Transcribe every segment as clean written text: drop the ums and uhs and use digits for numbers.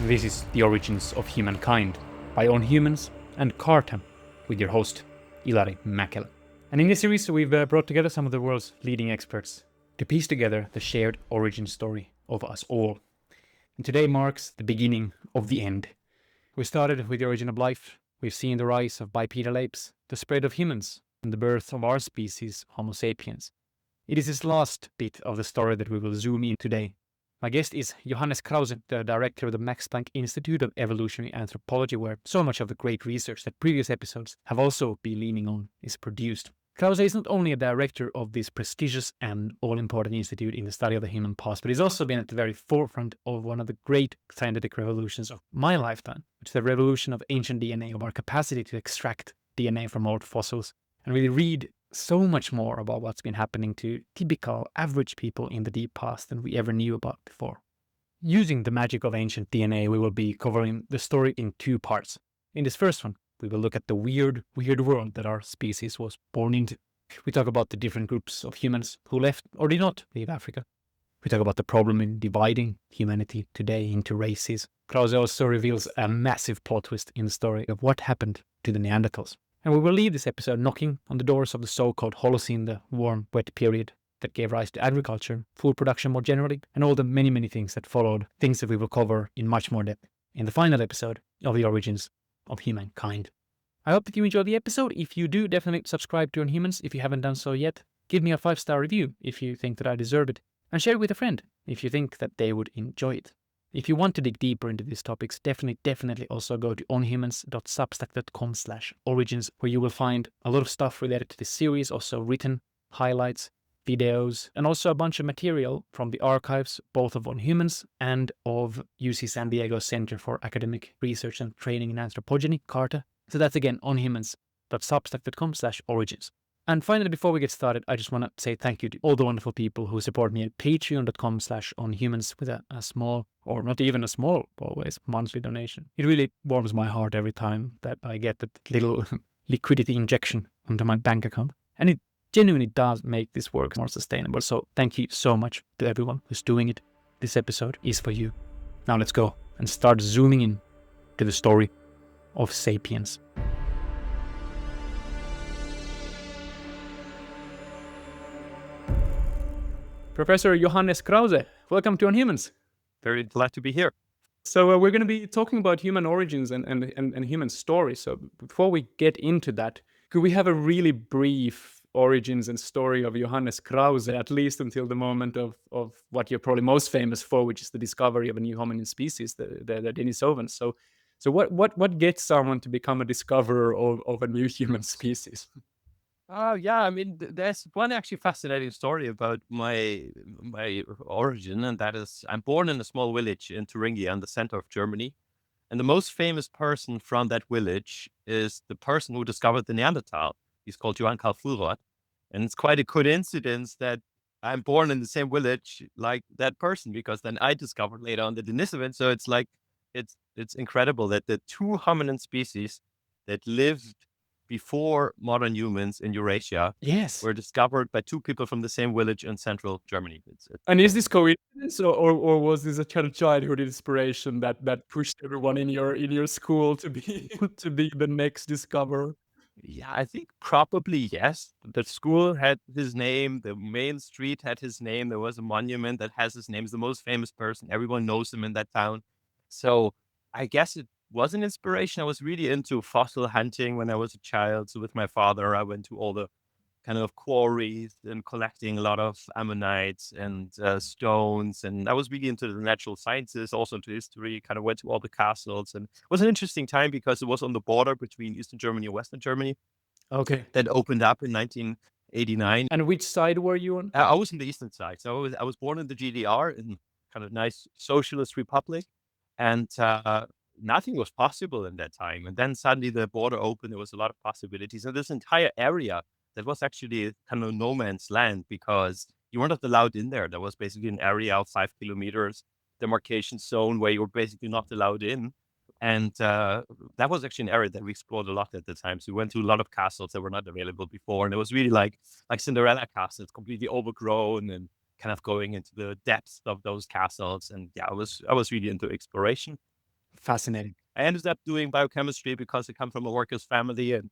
This is The Origins of Humankind by On Humans and Carta, with your host, Ilari Mäkelä. And in this series, we've brought together some of the world's leading experts to piece together the shared origin story of us all. And today marks the beginning of the end. We started with the origin of life. We've seen the rise of bipedal apes, the spread of humans, and the birth of our species, Homo Sapiens. It is this last bit of the story that we will zoom in today. My guest is Johannes Krause, the director of the Max Planck Institute of Evolutionary Anthropology, where so much of the great research that previous episodes have also been leaning on is produced. Krause is not only a director of this prestigious and all-important institute in the study of the human past, but he's also been at the very forefront of one of the great scientific revolutions of my lifetime, which is the revolution of ancient DNA, of our capacity to extract DNA from old fossils and really read so much more about what's been happening to typical average people in the deep past than we ever knew about before. Using the magic of ancient DNA, we will be covering the story in two parts. In this first one, we will look at the weird world that our species was born into. We talk about the different groups of humans who left or did not leave Africa. We talk about the problem in dividing humanity today into races. Krause also reveals a massive plot twist in the story of what happened to the Neanderthals. And we will leave this episode knocking on the doors of the so-called Holocene, the warm, wet period that gave rise to agriculture, food production more generally, and all the many things that followed, things that we will cover in much more depth in the final episode of The Origins of Humankind. I hope that you enjoy the episode. If you do, definitely subscribe to On Humans if you haven't done so yet. Give me a 5-star review if you think that I deserve it, and share it with a friend if you think that they would enjoy it. If you want to dig deeper into these topics, definitely also go to onhumans.substack.com/origins, where you will find a lot of stuff related to this series, also written highlights, videos, and also a bunch of material from the archives, both of On Humans and of UC San Diego Center for Academic Research and Training in Anthropology, CARTA. So that's again onhumans.substack.com/origins. And finally, before we get started, I just want to say thank you to all the wonderful people who support me at patreon.com/onhumans with a small, or not even a small, always, monthly donation. It really warms my heart every time that I get that little liquidity injection onto my bank account. And it genuinely does make this work more sustainable. So thank you so much to everyone who's doing it. This episode is for you. Now let's go and start zooming in to the story of Sapiens. Professor Johannes Krause, welcome to On Humans. Very glad to be here. So we're going to be talking about human origins and human stories. So before we get into that, could we have a really brief origins and story of Johannes Krause, at least until the moment of what you're probably most famous for, which is the discovery of a new hominin species, the Denisovans. So what gets someone to become a discoverer of a new human species? Yeah, I mean, there's one actually fascinating story about my origin, and that is I'm born in a small village in Thuringia in the center of Germany. And the most famous person from that village is the person who discovered the Neanderthal. He's called Johannes Krause. And it's quite a coincidence that I'm born in the same village like that person, because then I discovered later on the Denisovans. So it's like, it's incredible that the two hominin species that lived before modern humans in Eurasia were discovered by two people from the same village in central Germany. And is this coincidence, or was this a kind of childhood inspiration that pushed everyone in your school to be the next discoverer? Yeah, I think probably yes. The school had his name. The main street had his name. There was a monument that has his name. He's the most famous person. Everyone knows him in that town. So I guess it was an inspiration. I was really into fossil hunting when I was a child. So with my father, I went to all the kind of quarries and collecting a lot of ammonites and stones. And I was really into the natural sciences, also into history, kind of went to all the castles. And it was an interesting time because it was on the border between Eastern Germany and Western Germany. Okay. That opened up in 1989. And which side were you on? I was on the eastern side. So I was born in the GDR, in kind of nice socialist republic. And nothing was possible in that time. And then suddenly the border opened. There was a lot of possibilities. And this entire area that was actually kind of no man's land, because you weren't allowed in there. There was basically an area of 5 kilometers demarcation zone where you were basically not allowed in. And that was actually an area that we explored a lot at the time. So we went to a lot of castles that were not available before. And it was really like Cinderella castles, completely overgrown and kind of going into the depths of those castles. And yeah, I was really into exploration. Fascinating. I ended up doing biochemistry because I come from a worker's family and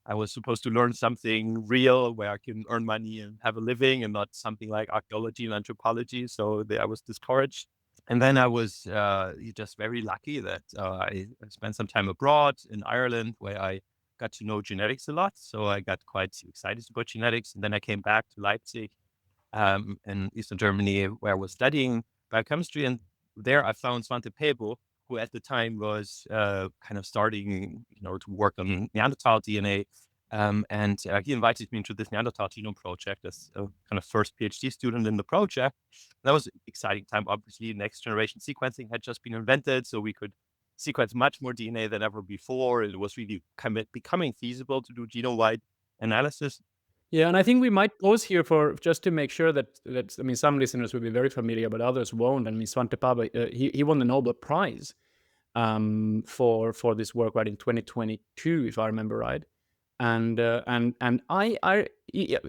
I was supposed to learn something real where I can earn money and have a living and not something like archaeology and anthropology. So I was discouraged. And then I was just very lucky that I spent some time abroad in Ireland where I got to know genetics a lot. So I got quite excited about genetics. And then I came back to Leipzig in Eastern Germany where I was studying biochemistry. And there I found Svante Pääbo, who at the time was kind of starting, to work on Neanderthal DNA. And he invited me into this Neanderthal genome project as a kind of first PhD student in the project. That was an exciting time. Obviously, next generation sequencing had just been invented, so we could sequence much more DNA than ever before. It was really becoming feasible to do genome-wide analysis. Yeah, and I think we might pause here for just to make sure that I mean, some listeners will be very familiar, but others won't. And Svante Pääbo, he won the Nobel Prize for this work right in 2022, if I remember right. And yeah,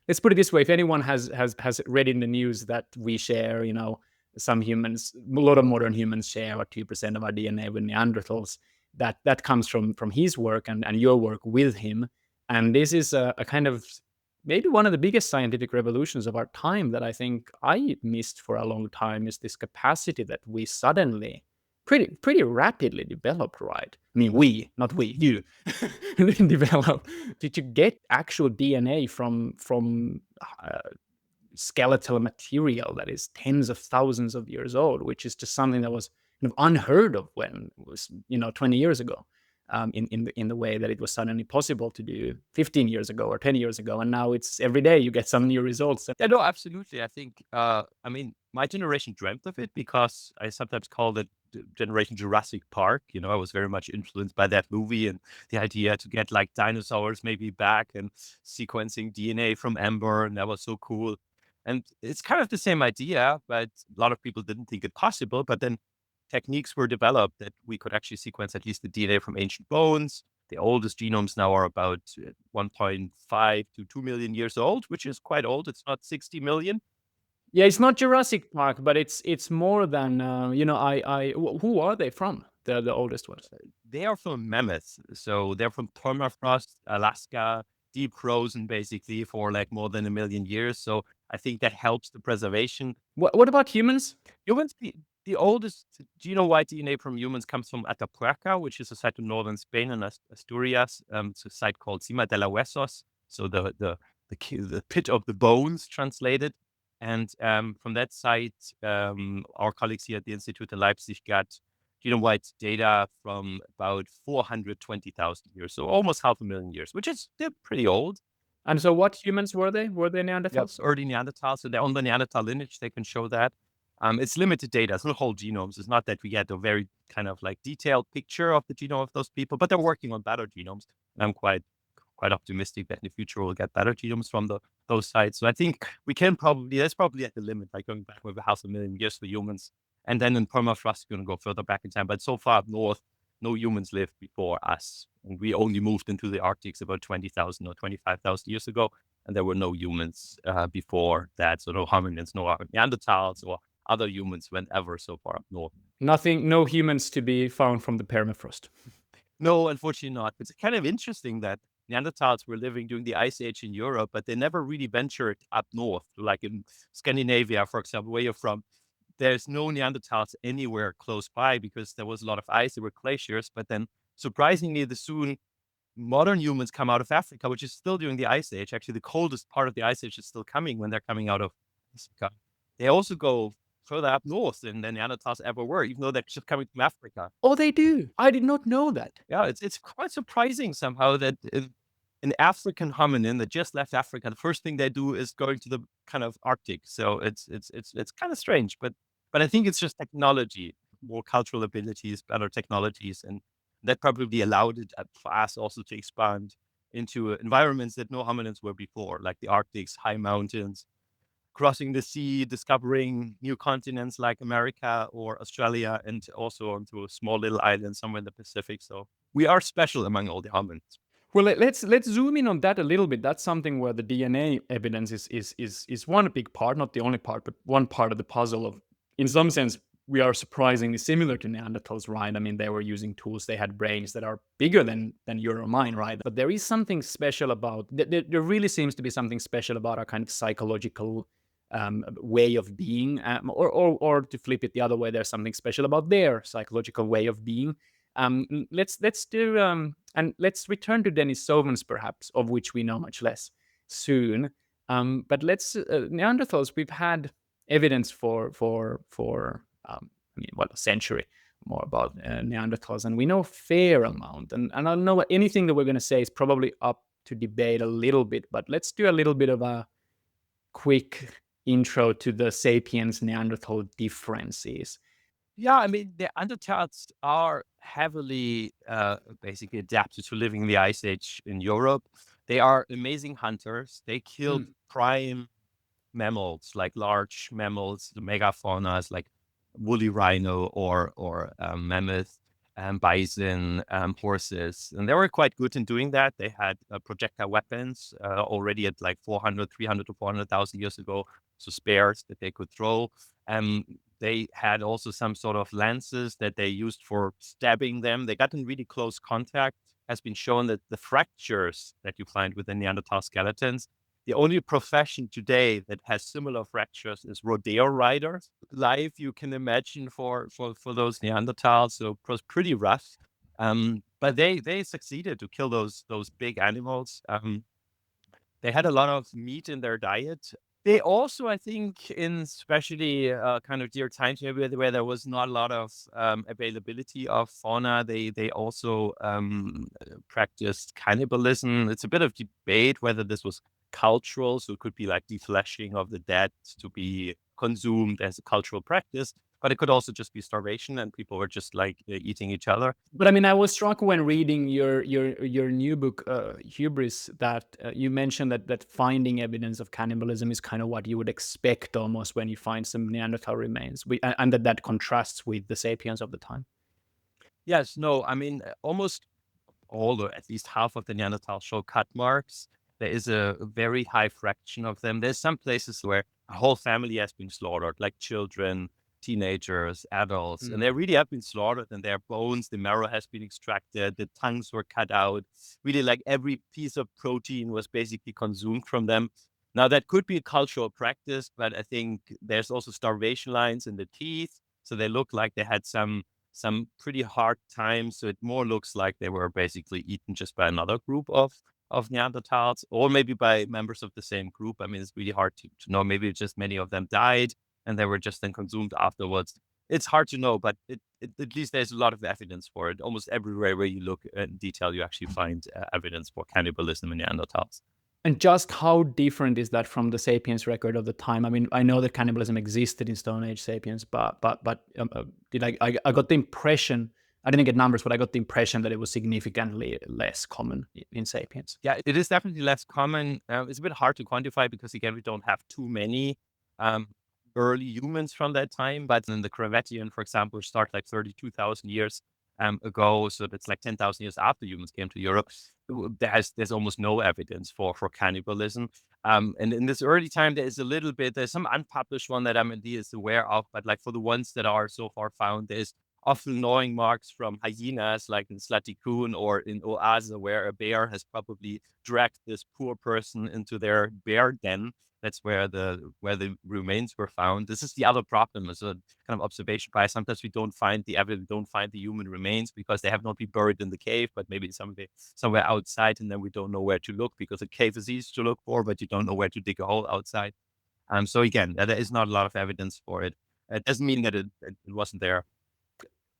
let's put it this way: if anyone has read in the news that we share, some humans, a lot of modern humans share about 2% of our DNA with Neanderthals. That comes from his work and your work with him. And this is a kind of maybe one of the biggest scientific revolutions of our time that I think I missed for a long time, is this capacity that we suddenly pretty rapidly developed, right? I mean, not we, you, developed to get actual DNA from skeletal material that is tens of thousands of years old, which is just something that was kind of unheard of when it was 20 years ago. In the way that it was suddenly possible to do 15 years ago or 10 years ago, and now it's every day you get some new results. Yeah, no, absolutely. I think, I mean, my generation dreamt of it because I sometimes call it Generation Jurassic Park. I was very much influenced by that movie and the idea to get like dinosaurs maybe back and sequencing DNA from amber. And that was so cool. And it's kind of the same idea, but a lot of people didn't think it possible. But then techniques were developed that we could actually sequence at least the DNA from ancient bones. The oldest genomes now are about 1.5 to 2 million years old, which is quite old. It's not 60 million. Yeah, it's not Jurassic Park, but it's more than who are they from? The oldest ones. They are from mammoths. So they're from permafrost, Alaska, deep frozen basically for like more than 1 million years. So I think that helps the preservation. What about humans? Humans, the oldest genome-wide DNA from humans comes from Atapuerca, which is a site in northern Spain and Asturias. It's a site called Cima de la Huesos, so the pit of the bones, translated. And from that site, our colleagues here at the Institute in Leipzig got genome-wide data from about 420,000 years, so almost 500,000 years, which is still pretty old. And so what humans were they? Were they Neanderthals? Yep, early Neanderthals. So they're on the Neanderthal lineage. They can show that. It's limited data. It's not whole genomes. It's not that we get a very kind of like detailed picture of the genome of those people, but they're working on better genomes. And I'm quite optimistic that in the future we'll get better genomes from those sites. So I think we can that's probably at the limit, like going back with 500,000 years for humans. And then in permafrost, you're going to go further back in time. But so far up north, no humans lived before us. And we only moved into the Arctic about 20,000 or 25,000 years ago. And there were no humans before that. So no hominids, no Neanderthals or other humans went ever so far up north. No humans to be found from the permafrost. No, unfortunately not. It's kind of interesting that Neanderthals were living during the Ice Age in Europe, but they never really ventured up north, like in Scandinavia, for example, where you're from. There's no Neanderthals anywhere close by because there was a lot of ice, there were glaciers. But then surprisingly, soon modern humans come out of Africa, which is still during the Ice Age. Actually, the coldest part of the Ice Age is still coming when they're coming out of Africa. They also go further up north than the Neanderthals ever were, even though they're just coming from Africa. Oh, they do. I did not know that. Yeah, it's quite surprising somehow that an African hominin that just left Africa, the first thing they do is going to the kind of Arctic. So it's kind of strange, but I think it's just technology, more cultural abilities, better technologies, and that probably allowed it for us also to expand into environments that no hominins were before, like the Arctic's high mountains, crossing the sea, discovering new continents like America or Australia, and also onto a small little island somewhere in the Pacific. So we are special among all the hominids. Well, let's zoom in on that a little bit. That's something where the DNA evidence is one big part, not the only part, but one part of the puzzle of, in some sense, we are surprisingly similar to Neanderthals, right? I mean, they were using tools, they had brains that are bigger than your or mine, right? But there is something special about, there really seems to be something special about our kind of psychological way of being, or to flip it the other way, there's something special about their psychological way of being. Let's do and let's return to Denisovans, perhaps, of which we know much less soon. But let's Neanderthals. We've had evidence for a century more about Neanderthals, and we know a fair amount. And I don't know anything that we're going to say is probably up to debate a little bit, but let's do a little bit of a quick intro to the Sapiens Neanderthal differences. Yeah, I mean, the Neanderthals are heavily basically adapted to living in the Ice Age in Europe. They are amazing hunters. They killed prime mammals, like large mammals, the megafaunas, like woolly rhino or mammoth, bison, horses. And they were quite good in doing that. They had projectile weapons already at like 300 to 400,000 years ago, so spears that they could throw. They had also some sort of lances that they used for stabbing them. They got in really close contact. Has been shown that the fractures that you find with the Neanderthal skeletons, the only profession today that has similar fractures is rodeo riders. Life you can imagine for those Neanderthals, so it was pretty rough. But they succeeded to kill those big animals. They had a lot of meat in their diet. They also, I think, in especially kind of dear times where there was not a lot of availability of fauna, they also practiced cannibalism. It's a bit of debate whether this was cultural, so it could be like defleshing of the dead to be consumed as a cultural practice, but it could also just be starvation and people were just like eating each other. But I mean, I was struck when reading your new book, Hubris, that you mentioned that finding evidence of cannibalism is kind of what you would expect almost when you find some Neanderthal remains, and that contrasts with the Sapiens of the time. Yes, no, I mean, almost all or at least half of the Neanderthals show cut marks. There is a very high fraction of them. There's some places where a whole family has been slaughtered, like children, teenagers, adults, and they really have been slaughtered and their bones, the marrow has been extracted, the tongues were cut out. Really, like every piece of protein was basically consumed from them. Now, that could be a cultural practice, but I think there's also starvation lines in the teeth. So they look like they had some pretty hard times. So it more looks like they were basically eaten just by another group of Neanderthals, or maybe by members of the same group. I mean, it's really hard to know. Maybe just many of them died and they were just then consumed afterwards. It's hard to know, but at least there's a lot of evidence for it. Almost everywhere where you look in detail, you actually find evidence for cannibalism in Neanderthals. And just how different is that from the Sapiens record of the time? I mean, I know that cannibalism existed in Stone Age Sapiens, but did I got the impression, I didn't get numbers, but I got the impression that it was significantly less common in Sapiens. Yeah, it is definitely less common. It's a bit hard to quantify because, again, we don't have too many early humans from that time. But in the Gravettian, for example, start like 32,000 years ago. So that's like 10,000 years after humans came to Europe. There's almost no evidence for cannibalism. And in this early time, there's some unpublished one that I'm at least aware of. But like for the ones that are so far found, there's often gnawing marks from hyenas, like in Slatikun or in Oase, where a bear has probably dragged this poor person into their bear den. That's where the remains were found. This is the other problem, is a kind of observation bias. Sometimes we don't find the evidence, don't find the human remains because they have not been buried in the cave, but maybe somewhere outside, and then we don't know where to look because a cave is easy to look for, but you don't know where to dig a hole outside. So again, there is not a lot of evidence for it. It doesn't mean that it wasn't there.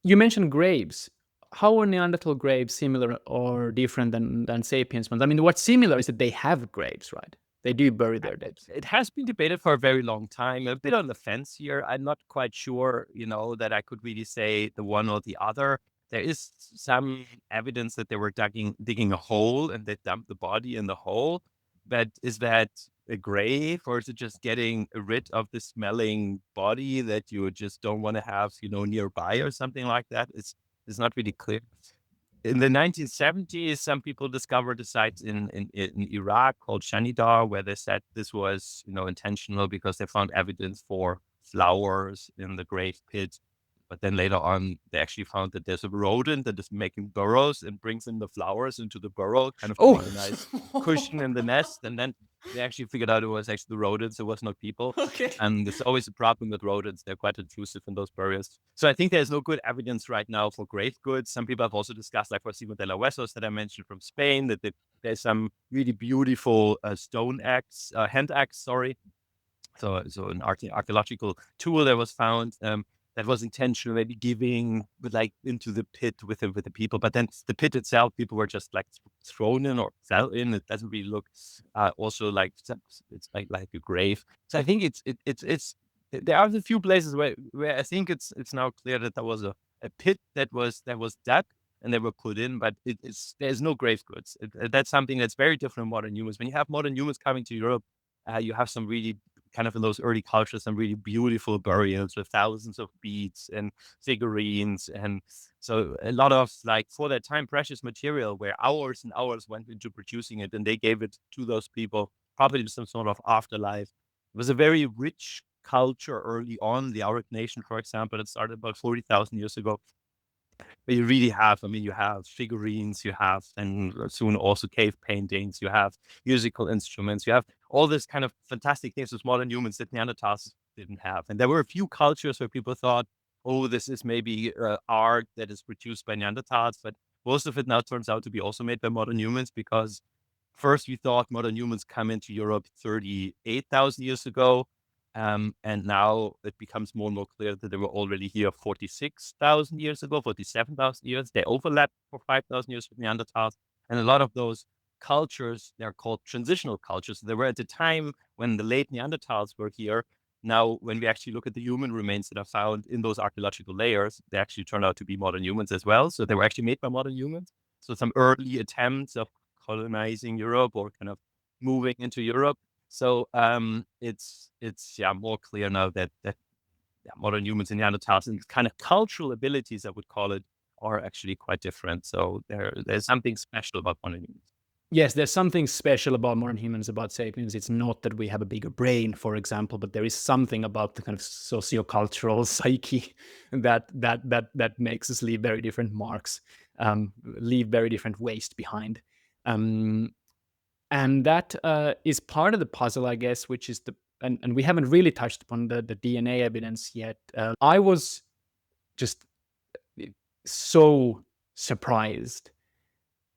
You mentioned graves. How are Neanderthal graves similar or different than Sapiens ones? I mean, what's similar is that they have graves, right? They do bury their dead. It has been debated for a very long time. A bit on the fence here. I'm not quite sure, that I could really say the one or the other. There is some evidence that they were digging a hole and they dumped the body in the hole. But is that a grave, or is it just getting rid of the smelling body that you just don't want to have, nearby or something like that? It's not really clear. In the 1970s, some people discovered a site in Iraq called Shanidar, where they said this was, intentional because they found evidence for flowers in the grave pit. But then later on, they actually found that there's a rodent that is making burrows and brings in the flowers into the burrow, kind of Oh. putting a nice cushion in the nest. And then they actually figured out it was actually the rodents, it was not people. Okay. And there's always a problem with rodents. They're quite intrusive in those burrows. So I think there's no good evidence right now for grave goods. Some people have also discussed, like for Simon de la Huesos that I mentioned from Spain, that there's some really beautiful stone axe, hand axe, sorry, so an archaeological tool that was found that was intentional, maybe giving with like into the pit with the people, but then the pit itself, people were just like thrown in or fell in. It doesn't really look also like it's like a grave. So I think it's there are a few places where I think it's now clear that there was a pit that was dug and they were put in, but there's no grave goods. That's something that's very different from modern humans. When you have modern humans coming to Europe, you have some really kind of in those early cultures, some really beautiful burials with thousands of beads and figurines. And so a lot of like for that time, precious material where hours and hours went into producing it and they gave it to those people, probably some sort of afterlife. It was a very rich culture early on. The Auric nation, for example, it started about 40,000 years ago. But you really have, I mean, you have figurines, you have, and soon also cave paintings, you have musical instruments, you have all this kind of fantastic things with modern humans that Neanderthals didn't have. And there were a few cultures where people thought, oh, this is maybe art that is produced by Neanderthals, but most of it now turns out to be also made by modern humans because first we thought modern humans come into Europe 38,000 years ago. And now it becomes more and more clear that they were already here 46,000 years ago, 47,000 years. They overlapped for 5,000 years with Neanderthals. And a lot of those cultures, they're called transitional cultures. They were at the time when the late Neanderthals were here. Now, when we actually look at the human remains that are found in those archaeological layers, they actually turn out to be modern humans as well. So they were actually made by modern humans. So some early attempts of colonizing Europe or kind of moving into Europe. So it's more clear now that modern humans and Neanderthals and kind of cultural abilities, I would call it, are actually quite different. So there's something special about modern humans. Yes, there's something special about modern humans, about sapiens. It's not that we have a bigger brain, for example, but there is something about the kind of sociocultural psyche that makes us leave very different marks, leave very different waste behind. And that is part of the puzzle, I guess, which is and we haven't really touched upon the DNA evidence yet. I was just so surprised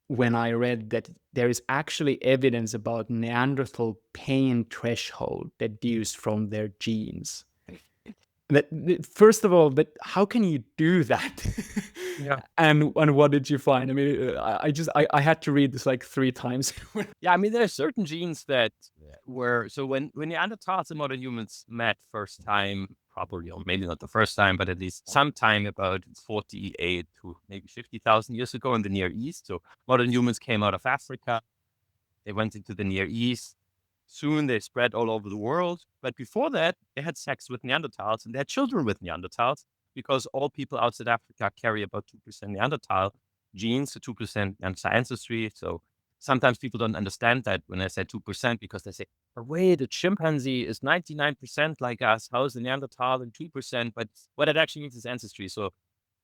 when I read that there is actually evidence about Neanderthal pain threshold deduced from their genes. First of all, but how can you do that? Yeah. And what did you find? I mean, I had to read this like 3 times. Yeah, I mean, there are certain genes that were so when Neanderthals and modern humans met first time, probably, or maybe not the first time, but at least sometime about 48 to maybe 50,000 years ago in the Near East. So modern humans came out of Africa, they went into the Near East. Soon they spread all over the world. But before that, they had sex with Neanderthals and they had children with Neanderthals because all people outside Africa carry about 2% Neanderthal genes, so 2% Neanderthal ancestry. So sometimes people don't understand that when I say 2% because they say, but wait, a chimpanzee is 99% like us. How is the Neanderthal and 2%? But what it actually means is ancestry. So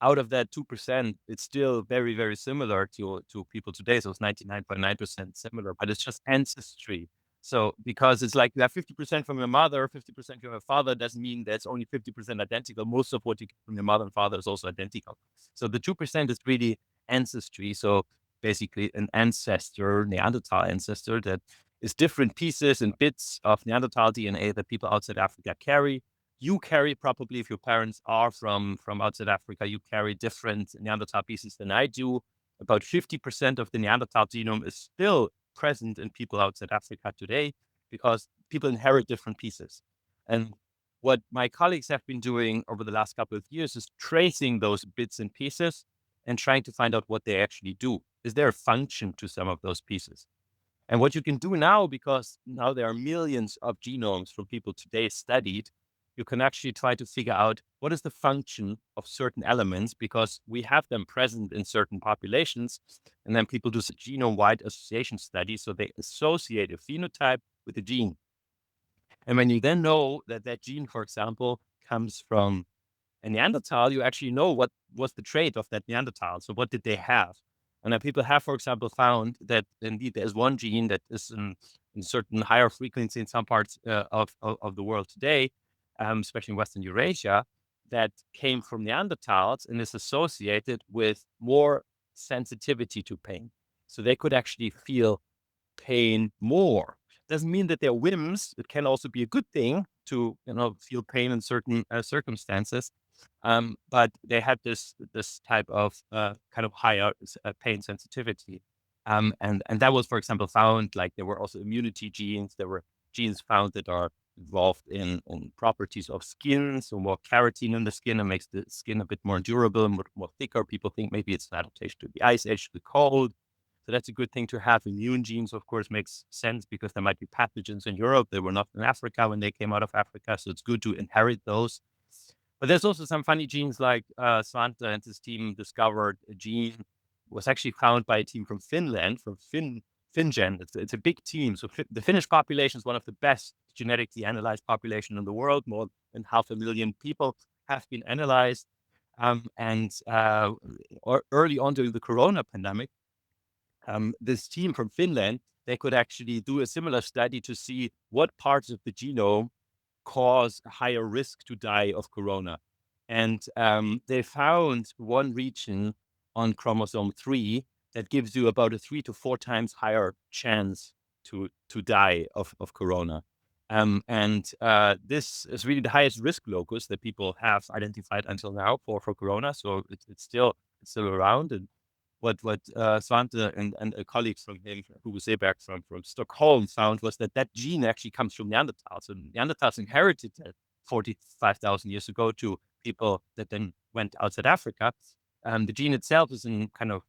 out of that 2%, it's still very, very similar to people today. So it's 99.9% similar, but it's just ancestry. So because it's like you have 50% from your mother, 50% from your father, doesn't mean that's only 50% identical. Most of what you get from your mother and father is also identical. So the 2% is really ancestry. So basically an ancestor, Neanderthal ancestor, that is different pieces and bits of Neanderthal DNA that people outside Africa carry. You carry probably, if your parents are from outside Africa, you carry different Neanderthal pieces than I do. About 50% of the Neanderthal genome is still present in people outside Africa today because people inherit different pieces. And what my colleagues have been doing over the last couple of years is tracing those bits and pieces and trying to find out what they actually do. Is there a function to some of those pieces? And what you can do now, because now there are millions of genomes from people today studied, you can actually try to figure out what is the function of certain elements because we have them present in certain populations. And then people do genome-wide association studies. So they associate a phenotype with a gene. And when you then know that that gene, for example, comes from And Neanderthal, you actually know what was the trait of that Neanderthal. So what did they have? And people have, for example, found that indeed there's one gene that is in certain higher frequency in some parts of the world today, especially in Western Eurasia, that came from Neanderthals and is associated with more sensitivity to pain. So they could actually feel pain more. Doesn't mean that they're whims. It can also be a good thing to feel pain in certain circumstances. But they had this type of kind of higher pain sensitivity. And that was, for example, found, like there were also immunity genes. There were genes found that are involved in properties of skin, so more keratin in the skin and makes the skin a bit more durable and more thicker. People think maybe it's an adaptation to the ice age, to the cold. So that's a good thing to have. Immune genes, of course, makes sense because there might be pathogens in Europe. They were not in Africa when they came out of Africa. So it's good to inherit those. But there's also some funny genes, like Svante and his team discovered a gene was actually found by a team from Finland, from FinGen. It's a big team. So the Finnish population is one of the best genetically analyzed population in the world. More than 500,000 people have been analyzed. Early on during the Corona pandemic, this team from Finland, they could actually do a similar study to see what parts of the genome cause a higher risk to die of corona. And they found one region on chromosome 3 that gives you about a 3 to 4 times higher chance to die of corona. This is really the highest risk locus that people have identified until now for corona. So it's still around. And what Svante and a colleague from him, Hugo Seeberg from Stockholm, found was that gene actually comes from Neanderthals. So Neanderthals inherited that 45,000 years ago to people that then went outside Africa. The gene itself is in kind of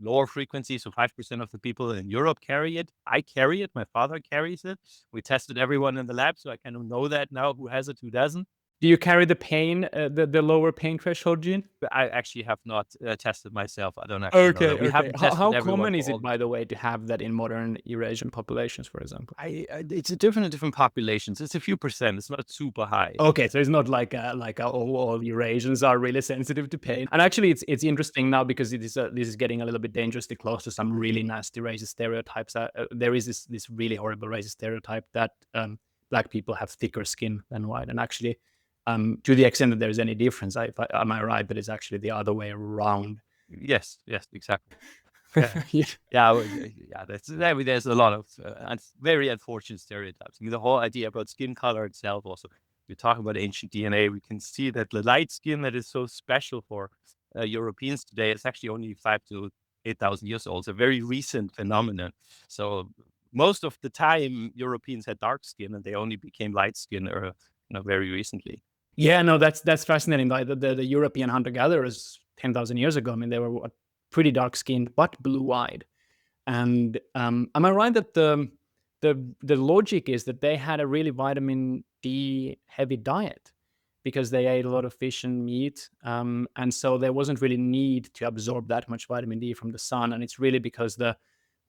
lower frequency, so 5% of the people in Europe carry it. I carry it. My father carries it. We tested everyone in the lab, so I kind of know that now who has it, who doesn't. Do you carry the pain, the lower pain threshold gene? I actually have not tested myself. I don't actually know that. We haven't tested How everyone common for is all it, by the way, to have that in modern Eurasian populations, for example? it's a different populations. It's a few percent. It's not super high. Okay, so it's not like all Eurasians are really sensitive to pain. And actually, it's interesting now because this is getting a little bit dangerously close to some really nasty racist stereotypes. There is this really horrible racist stereotype that black people have thicker skin than white, and actually, to the extent that there is any difference, am I right that it's actually the other way around? Yes, exactly. Yeah. There's a lot of very unfortunate stereotypes. I mean, the whole idea about skin color itself. Also, we're talking about ancient DNA. We can see that the light skin that is so special for Europeans today is actually only 5 to 8,000 years old. It's a very recent phenomenon. So most of the time, Europeans had dark skin, and they only became light skin, very recently. Yeah, no, that's fascinating. Like the European hunter-gatherers 10,000 years ago, I mean, they were pretty dark-skinned but blue-eyed. And am I right that the logic is that they had a really vitamin D heavy diet because they ate a lot of fish and meat, and so there wasn't really need to absorb that much vitamin D from the sun, and it's really because the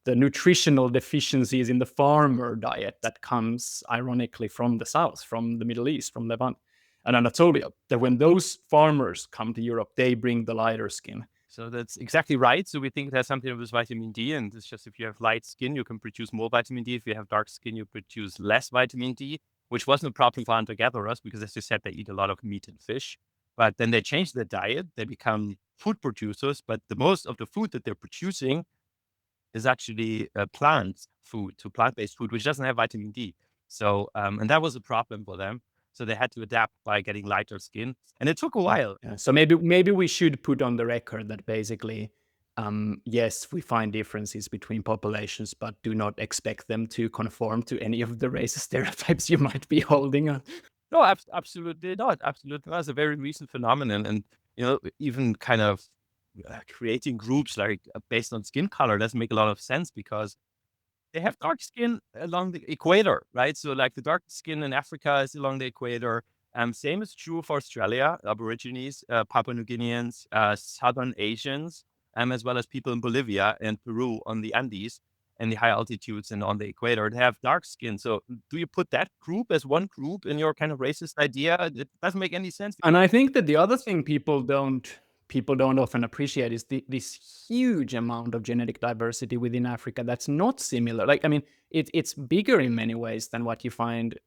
nutritional deficiencies in the farmer diet that comes ironically from the south, from the Middle East, from Levant and Anatolia, that when those farmers come to Europe, they bring the lighter skin. So that's exactly right. So we think there's something with vitamin D, and it's just if you have light skin, you can produce more vitamin D. If you have dark skin, you produce less vitamin D, which wasn't a problem for hunter-gatherers because, as you said, they eat a lot of meat and fish. But then they change their diet. They become food producers, but the most of the food that they're producing is actually plant food, so plant-based food, which doesn't have vitamin D. So, and that was a problem for them. So they had to adapt by getting lighter skin, and it took a while. Yeah, so maybe we should put on the record that basically, yes, we find differences between populations, but do not expect them to conform to any of the racist stereotypes you might be holding on. No, absolutely not. Absolutely not. It's a very recent phenomenon, and even kind of creating groups like based on skin color doesn't make a lot of sense because they have dark skin along the equator, right? So like the dark skin in Africa is along the equator. Same is true for Australia, Aborigines, Papua New Guineans, Southern Asians, as well as people in Bolivia and Peru on the Andes. and the high altitudes and on the equator, they have dark skin. So do you put that group as one group in your kind of racist idea? It doesn't make any sense. And I think that the other thing people don't often appreciate is this huge amount of genetic diversity within Africa that's not similar. Like, I mean, it's bigger in many ways than what you find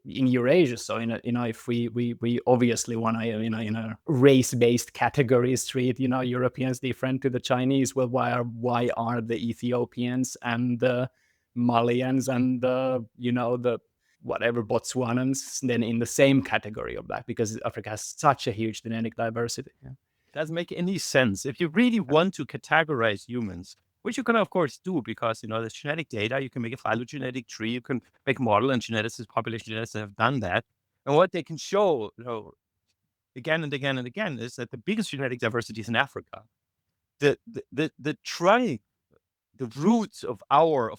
in Eurasia. So, if we obviously want to, in a race-based categories treat, Europeans different to the Chinese. Well, why are the Ethiopians and the Malians and the whatever Botswanans then in the same category of that, because Africa has such a huge genetic diversity. Yeah. Doesn't make any sense. If you really want to categorize humans, which you can of course do because there's genetic data, you can make a phylogenetic tree, you can make a model, and geneticists, population geneticists have done that. And what they can show, again and again and again, is that the biggest genetic diversity is in Africa. The roots of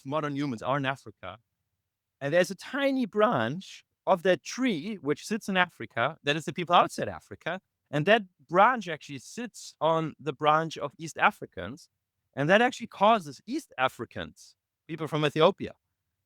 modern humans are in Africa. And there's a tiny branch of that tree which sits in Africa that is the people outside Africa. And that branch actually sits on the branch of East Africans. And that actually causes East Africans, people from Ethiopia,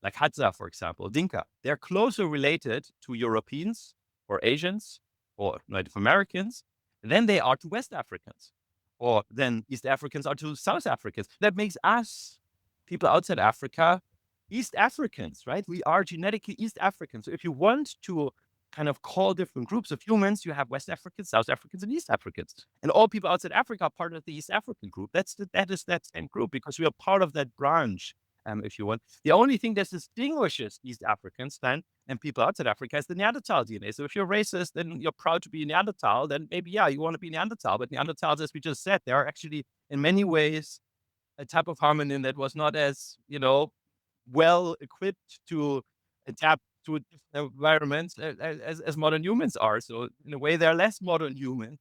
like Hadza, for example, Dinka, they're closer related to Europeans or Asians or Native Americans than they are to West Africans, or then East Africans are to South Africans. That makes us, people outside Africa, East Africans, right? We are genetically East Africans. So if you want to kind of call different groups of humans, you have West Africans, South Africans, and East Africans. And all people outside Africa are part of the East African group. That is that same group because we are part of that branch, if you want. The only thing that distinguishes East Africans then and people outside Africa is the Neanderthal DNA. So if you're racist and you're proud to be Neanderthal, then maybe, yeah, you want to be Neanderthal. But Neanderthals, as we just said, they are actually in many ways a type of hominin that was not as, well equipped to adapt to different environments as modern humans are. So in a way, they're less modern human,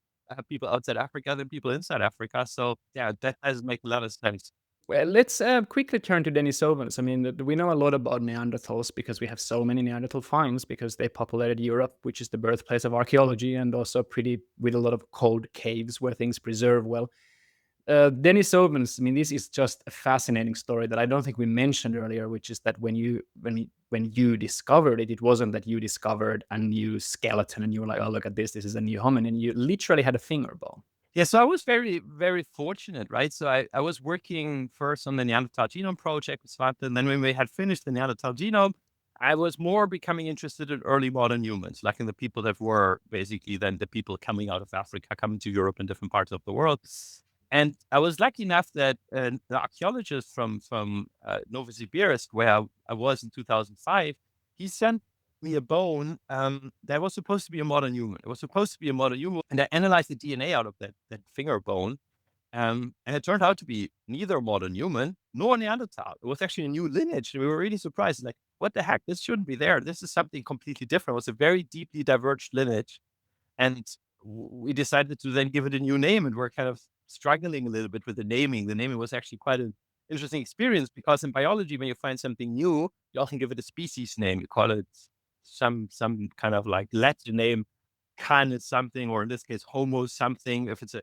people outside Africa than people inside Africa. So yeah, that does make a lot of sense. Well, let's quickly turn to Denisovans. I mean, we know a lot about Neanderthals because we have so many Neanderthal finds because they populated Europe, which is the birthplace of archaeology, and also with a lot of cold caves where things preserve well. Denisovans, I mean, this is just a fascinating story that I don't think we mentioned earlier, which is that when you discovered it, it wasn't that you discovered a new skeleton and you were like, oh, look at this is a new hominin. You literally had a finger bone. Yeah, so I was very, very fortunate, right? So I was working first on the Neanderthal Genome Project with Svante, and then when we had finished the Neanderthal genome, I was more becoming interested in early modern humans, like in the people that were basically then the people coming out of Africa, coming to Europe and different parts of the world. And I was lucky enough that the archaeologist from Novosibirsk, where I was in 2005, he sent me a bone that was supposed to be a modern human. It was supposed to be a modern human, and I analyzed the DNA out of that finger bone, and it turned out to be neither modern human nor Neanderthal. It was actually a new lineage, and we were really surprised. Like, what the heck? This shouldn't be there. This is something completely different. It was a very deeply diverged lineage, and we decided to then give it a new name, and we're kind of struggling a little bit with the naming. The naming was actually quite an interesting experience because in biology, when you find something new, you often give it a species name. You call it some kind of like Latin name, kind something, or in this case, Homo something. If it's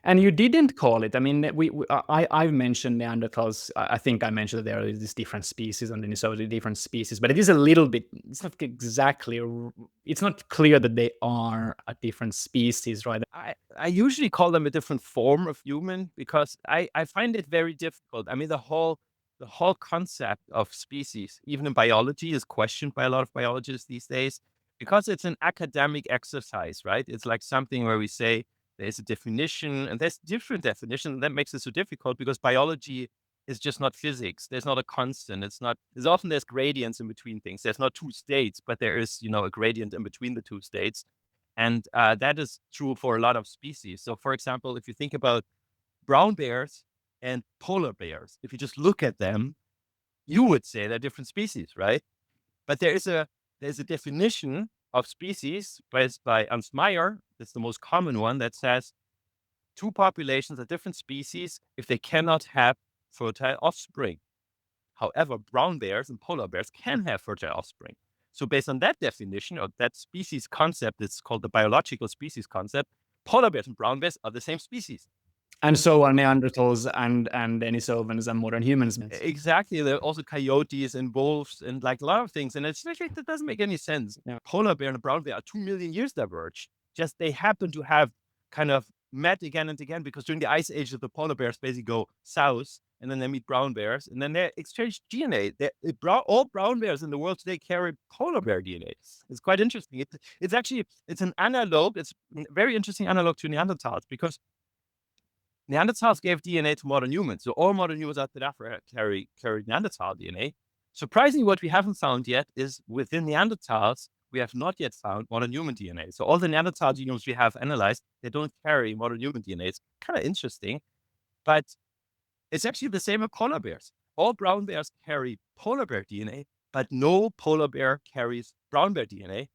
And you didn't call it. I mean, I've mentioned Neanderthals. I think I mentioned that there are these different species and Denisovans, different species, but it is a little bit. It's not exactly. It's not clear that they are a different species, right? I usually call them a different form of human because I find it very difficult. I mean, the whole concept of species, even in biology, is questioned by a lot of biologists these days because it's an academic exercise, right? It's like something where we say there's a definition and there's different definitions. And that makes it so difficult because biology is just not physics. There's not a constant. There's gradients in between things. There's not two states, but there is, a gradient in between the two states. And that is true for a lot of species. So for example, if you think about brown bears and polar bears, if you just look at them, you would say they're different species, right? But there's a definition of species by Ernst Mayr. That's the most common one that says two populations are different species if they cannot have fertile offspring. However, brown bears and polar bears can have fertile offspring. So based on that definition or that species concept, it's called the biological species concept, polar bears and brown bears are the same species. And so are Neanderthals and Denisovans and modern humans. Exactly. There are also coyotes and wolves and like a lot of things. And it's like, that doesn't make any sense. Yeah. Polar bear and a brown bear are 2 million years diverged. Just they happen to have kind of met again and again because during the ice age, the polar bears basically go south and then they meet brown bears and then they exchange DNA. All brown bears in the world today carry polar bear DNA. It's quite interesting. It's actually, it's an analog. It's a very interesting analog to Neanderthals because Neanderthals gave DNA to modern humans. So all modern humans out there carry Neanderthal DNA. Surprisingly, what we haven't found yet is within Neanderthals, we have not yet found modern human DNA. So all the Neanderthal genomes we have analyzed, they don't carry modern human DNA. It's kind of interesting, but it's actually the same with polar bears. All brown bears carry polar bear DNA, but no polar bear carries brown bear DNA,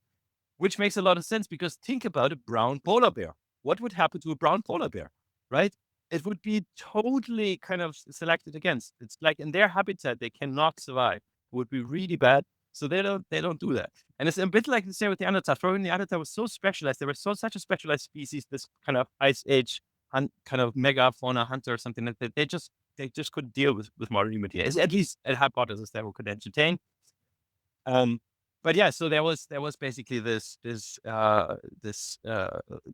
which makes a lot of sense because think about a brown polar bear. What would happen to a brown polar bear, right? It would be totally kind of selected against. It's like in their habitat, they cannot survive. It would be really bad. So they don't do that. And it's a bit like the same with the Neanderthals. Probably Neanderthal was so specialized. They were such a specialized species, this kind of ice age kind of megafauna hunter or something that they just couldn't deal with modern humanity. It's at least a hypothesis that we could entertain. But yeah, so there was basically this kind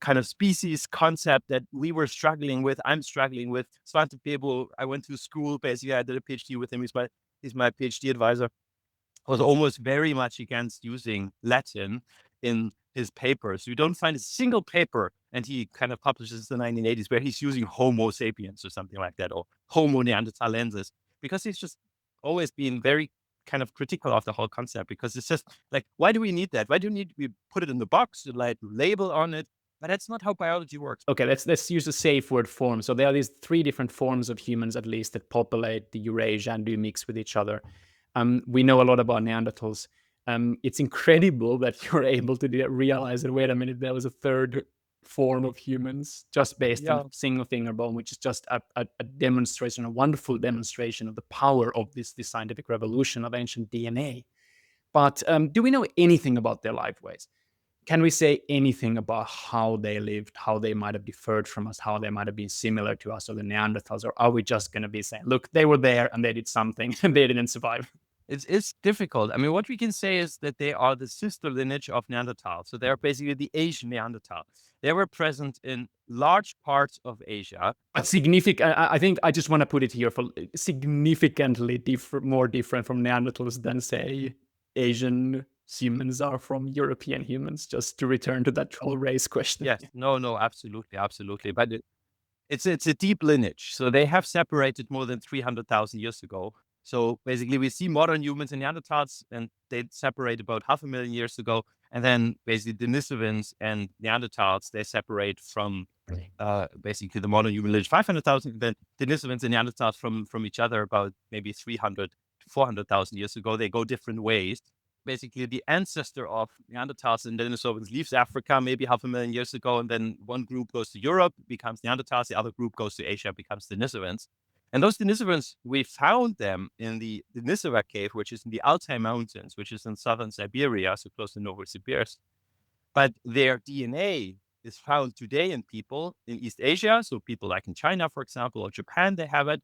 of species concept that we were struggling with. I'm struggling with. Svante Pebo, I went to school. Basically, I did a PhD with him. He's my PhD advisor. Was almost very much against using Latin in his papers. You don't find a single paper, and he kind of publishes in the 1980s where he's using Homo Sapiens or something like that, or Homo Neanderthalensis, because he's just always been very kind of critical of the whole concept, because it's just like, why do we need that? Why do we need to put it in the box, to like label on it? But that's not how biology works. Okay, let's use a safe word form. So there are these three different forms of humans, at least, that populate the Eurasia and do mix with each other. We know a lot about Neanderthals. It's incredible that you're able to realize that, wait a minute, there was a third form of humans just based on a single finger bone, which is just a demonstration, a wonderful demonstration of the power of this scientific revolution of ancient DNA. But do we know anything about their life ways? Can we say anything about how they lived, how they might have differed from us, how they might have been similar to us or the Neanderthals? Or are we just going to be saying, look, they were there and they did something and they didn't survive? It's difficult. I mean, what we can say is that they are the sister lineage of Neanderthal. So they're basically the Asian Neanderthal. They were present in large parts of Asia. But significant, I think I just want to put it here, for significantly more different from Neanderthals than, say, Asian humans are from European humans, just to return to that whole race question. Yes, no, absolutely. But it's a deep lineage. So they have separated more than 300,000 years ago. So basically, we see modern humans and Neanderthals, and they separate about 500,000 years ago. And then basically Denisovans and Neanderthals, they separate from basically the modern human lineage 500,000. Then Denisovans and Neanderthals from each other about maybe 300 to 400,000 years ago. They go different ways. Basically, the ancestor of Neanderthals and Denisovans leaves Africa maybe 500,000 years ago, and then one group goes to Europe, becomes Neanderthals, the other group goes to Asia, becomes Denisovans. And those Denisovans, we found them in the Denisova cave, which is in the Altai Mountains, which is in southern Siberia, so close to Novosibirsk. But their DNA is found today in people in East Asia, so people like in China, for example, or Japan, they have it,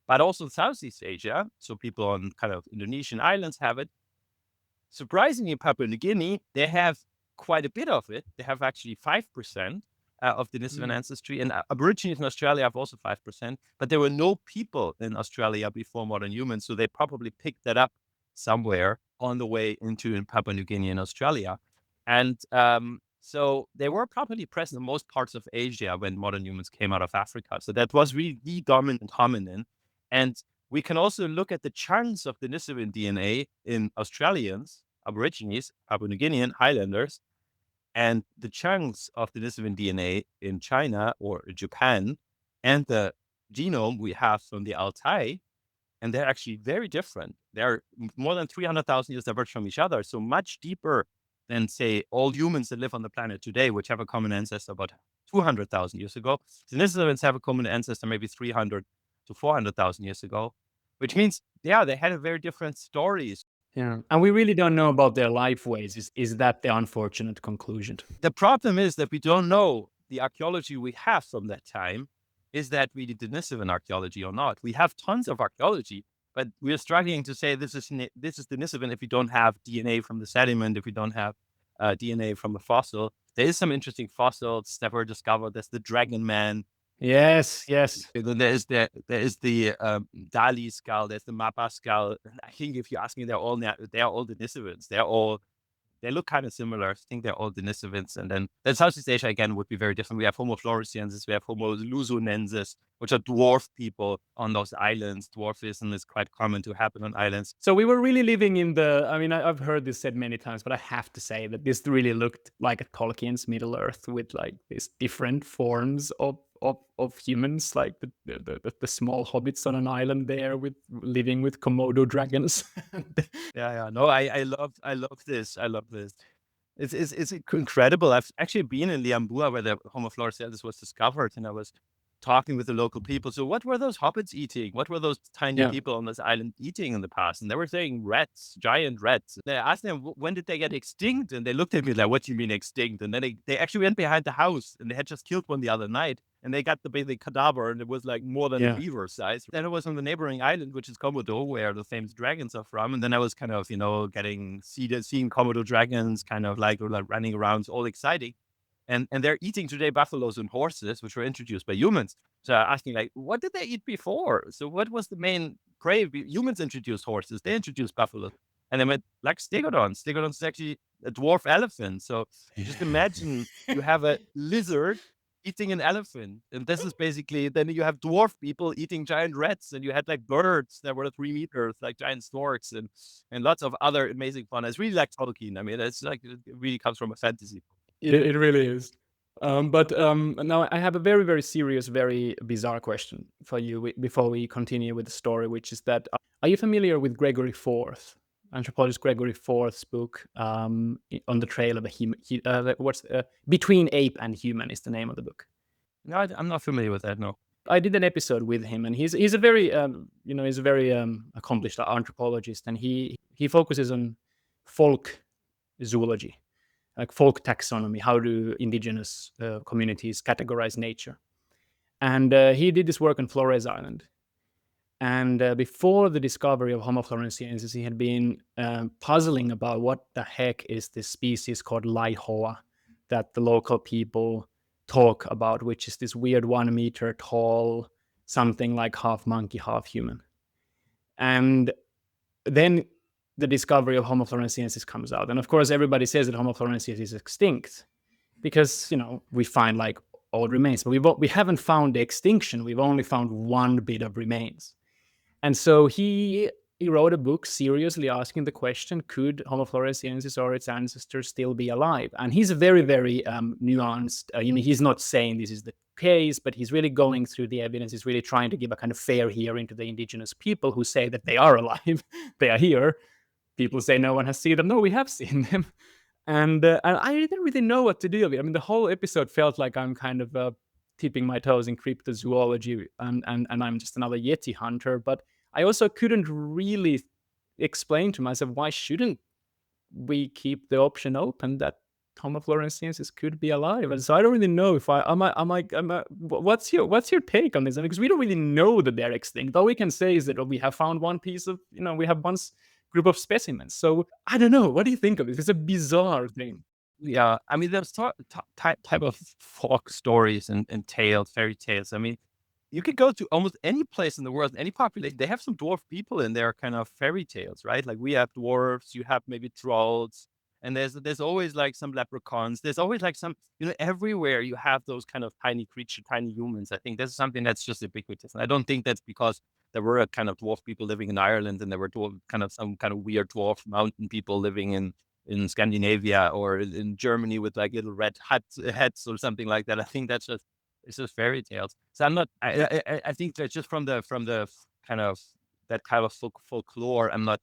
but also in Southeast Asia, so people on kind of Indonesian islands have it. Surprisingly, in Papua New Guinea, they have quite a bit of it. They have actually 5% of Denisovan ancestry, and Aborigines in Australia have also 5%. But there were no people in Australia before modern humans, so they probably picked that up somewhere on the way into Papua New Guinea and Australia. And so they were probably present in most parts of Asia when modern humans came out of Africa. So that was really the dominant hominin. And we can also look at the chunks of Denisovan DNA in Australians, Aborigines, Papua New Guinean, Highlanders, and the chunks of Denisovan DNA in China or Japan, and the genome we have from the Altai, and they're actually very different. They're more than 300,000 years diverged from each other, so much deeper than, say, all humans that live on the planet today, which have a common ancestor about 200,000 years ago. Denisovans have a common ancestor maybe 300 to 400,000 years ago, which means, yeah, they had a very different stories. Yeah, and we really don't know about their life ways. Is that the unfortunate conclusion? The problem is that we don't know the archaeology we have from that time is that really Denisovan archaeology or not? We have tons of archaeology, but we're struggling to say this is Denisovan if we don't have DNA from the sediment, if we don't have DNA from a fossil. There is some interesting fossils that were discovered. There's the Dragon Man. Yes, yes. Then there is the Dali skull. There's the Mappa skull. And I think if you ask me, they're all Denisovans. They look kind of similar. I think they're all Denisovans. And then Southeast Asia, again, would be very different. We have Homo floresiensis, we have Homo luzonensis, which are dwarf people on those islands. Dwarfism is quite common to happen on islands. So we were really living in the, I mean, I've heard this said many times, but I have to say that this really looked like a Tolkien's Middle Earth with like these different forms of humans, like the small hobbits on an island there with living with Komodo dragons. Yeah. No, I love this. I love this. It's incredible. I've actually been in Liambua where the Homo floresiensis was discovered, and I was talking with the local people. So what were those hobbits eating? What were those tiny Yeah. people on this island eating in the past? And they were saying rats, giant rats. And I asked them, when did they get extinct? And they looked at me like, what do you mean extinct? And then they actually went behind the house, and they had just killed one the other night. And they got the cadaver, and it was like more than a Yeah. beaver size. Then it was on the neighboring island, which is Komodo, where the famous dragons are from. And then I was kind of, seeing Komodo dragons kind of like running around, all exciting. And they're eating today buffaloes and horses, which were introduced by humans. So asking like, what did they eat before? So what was the main prey? Humans introduced horses, they introduced buffaloes. And they went like stegodons. Stegodons is actually a dwarf elephant. So just imagine you have a lizard eating an elephant. And this is basically, then you have dwarf people eating giant rats. And you had like birds that were 3 meters, like giant storks and lots of other amazing fun. It's really like Tolkien. I mean, it's like, it really comes from a fantasy. It really is. But now I have a very, very serious, very bizarre question for you before we continue with the story, which is that, are you familiar with Gregory IV, anthropologist Gregory IV's book, On the Trail of a Human? Between Ape and Human is the name of the book. No, I'm not familiar with that, no. I did an episode with him, and he's a very he's a very accomplished anthropologist, and he focuses on folk zoology, like folk taxonomy. How do indigenous communities categorize nature? And he did this work on Flores Island. And before the discovery of Homo floresiensis, he had been puzzling about what the heck is this species called Laihoa that the local people talk about, which is this weird 1 meter tall, something like half monkey, half human. And then the discovery of Homo floresiensis comes out. And of course, everybody says that Homo floresiensis is extinct because, we find like old remains, but we haven't found the extinction. We've only found one bit of remains. And so he wrote a book seriously asking the question, could Homo floresiensis or its ancestors still be alive? And he's very, very nuanced. He's not saying this is the case, but he's really going through the evidence. He's really trying to give a kind of fair hearing to the indigenous people who say that they are alive. They are here. People say no one has seen them. No, we have seen them. And I didn't really know what to do with it. I mean, the whole episode felt like I'm kind of tipping my toes in cryptozoology and I'm just another Yeti hunter. But I also couldn't really explain to myself, why shouldn't we keep the option open that Homo floresiensis could be alive? And so I don't really know if what's your take on this? Because we don't really know that they're extinct. All we can say is that we have found one piece of, we have one group of specimens. So I don't know. What do you think of this? It's a bizarre thing. Yeah, I mean, there's type of folk stories and tales, fairy tales. I mean, you could go to almost any place in the world, any population. They have some dwarf people in their kind of fairy tales, right? Like we have dwarves, you have maybe trolls, and there's always like some leprechauns. There's always like some, everywhere you have those kind of tiny creature, tiny humans. I think that's something that's just ubiquitous. And I don't think that's because there were a kind of dwarf people living in Ireland and there were some kind of weird dwarf mountain people living in Scandinavia or in Germany with like little red hats or something like that. I think it's just fairy tales. So I think that just from the kind of that kind of folklore, I'm not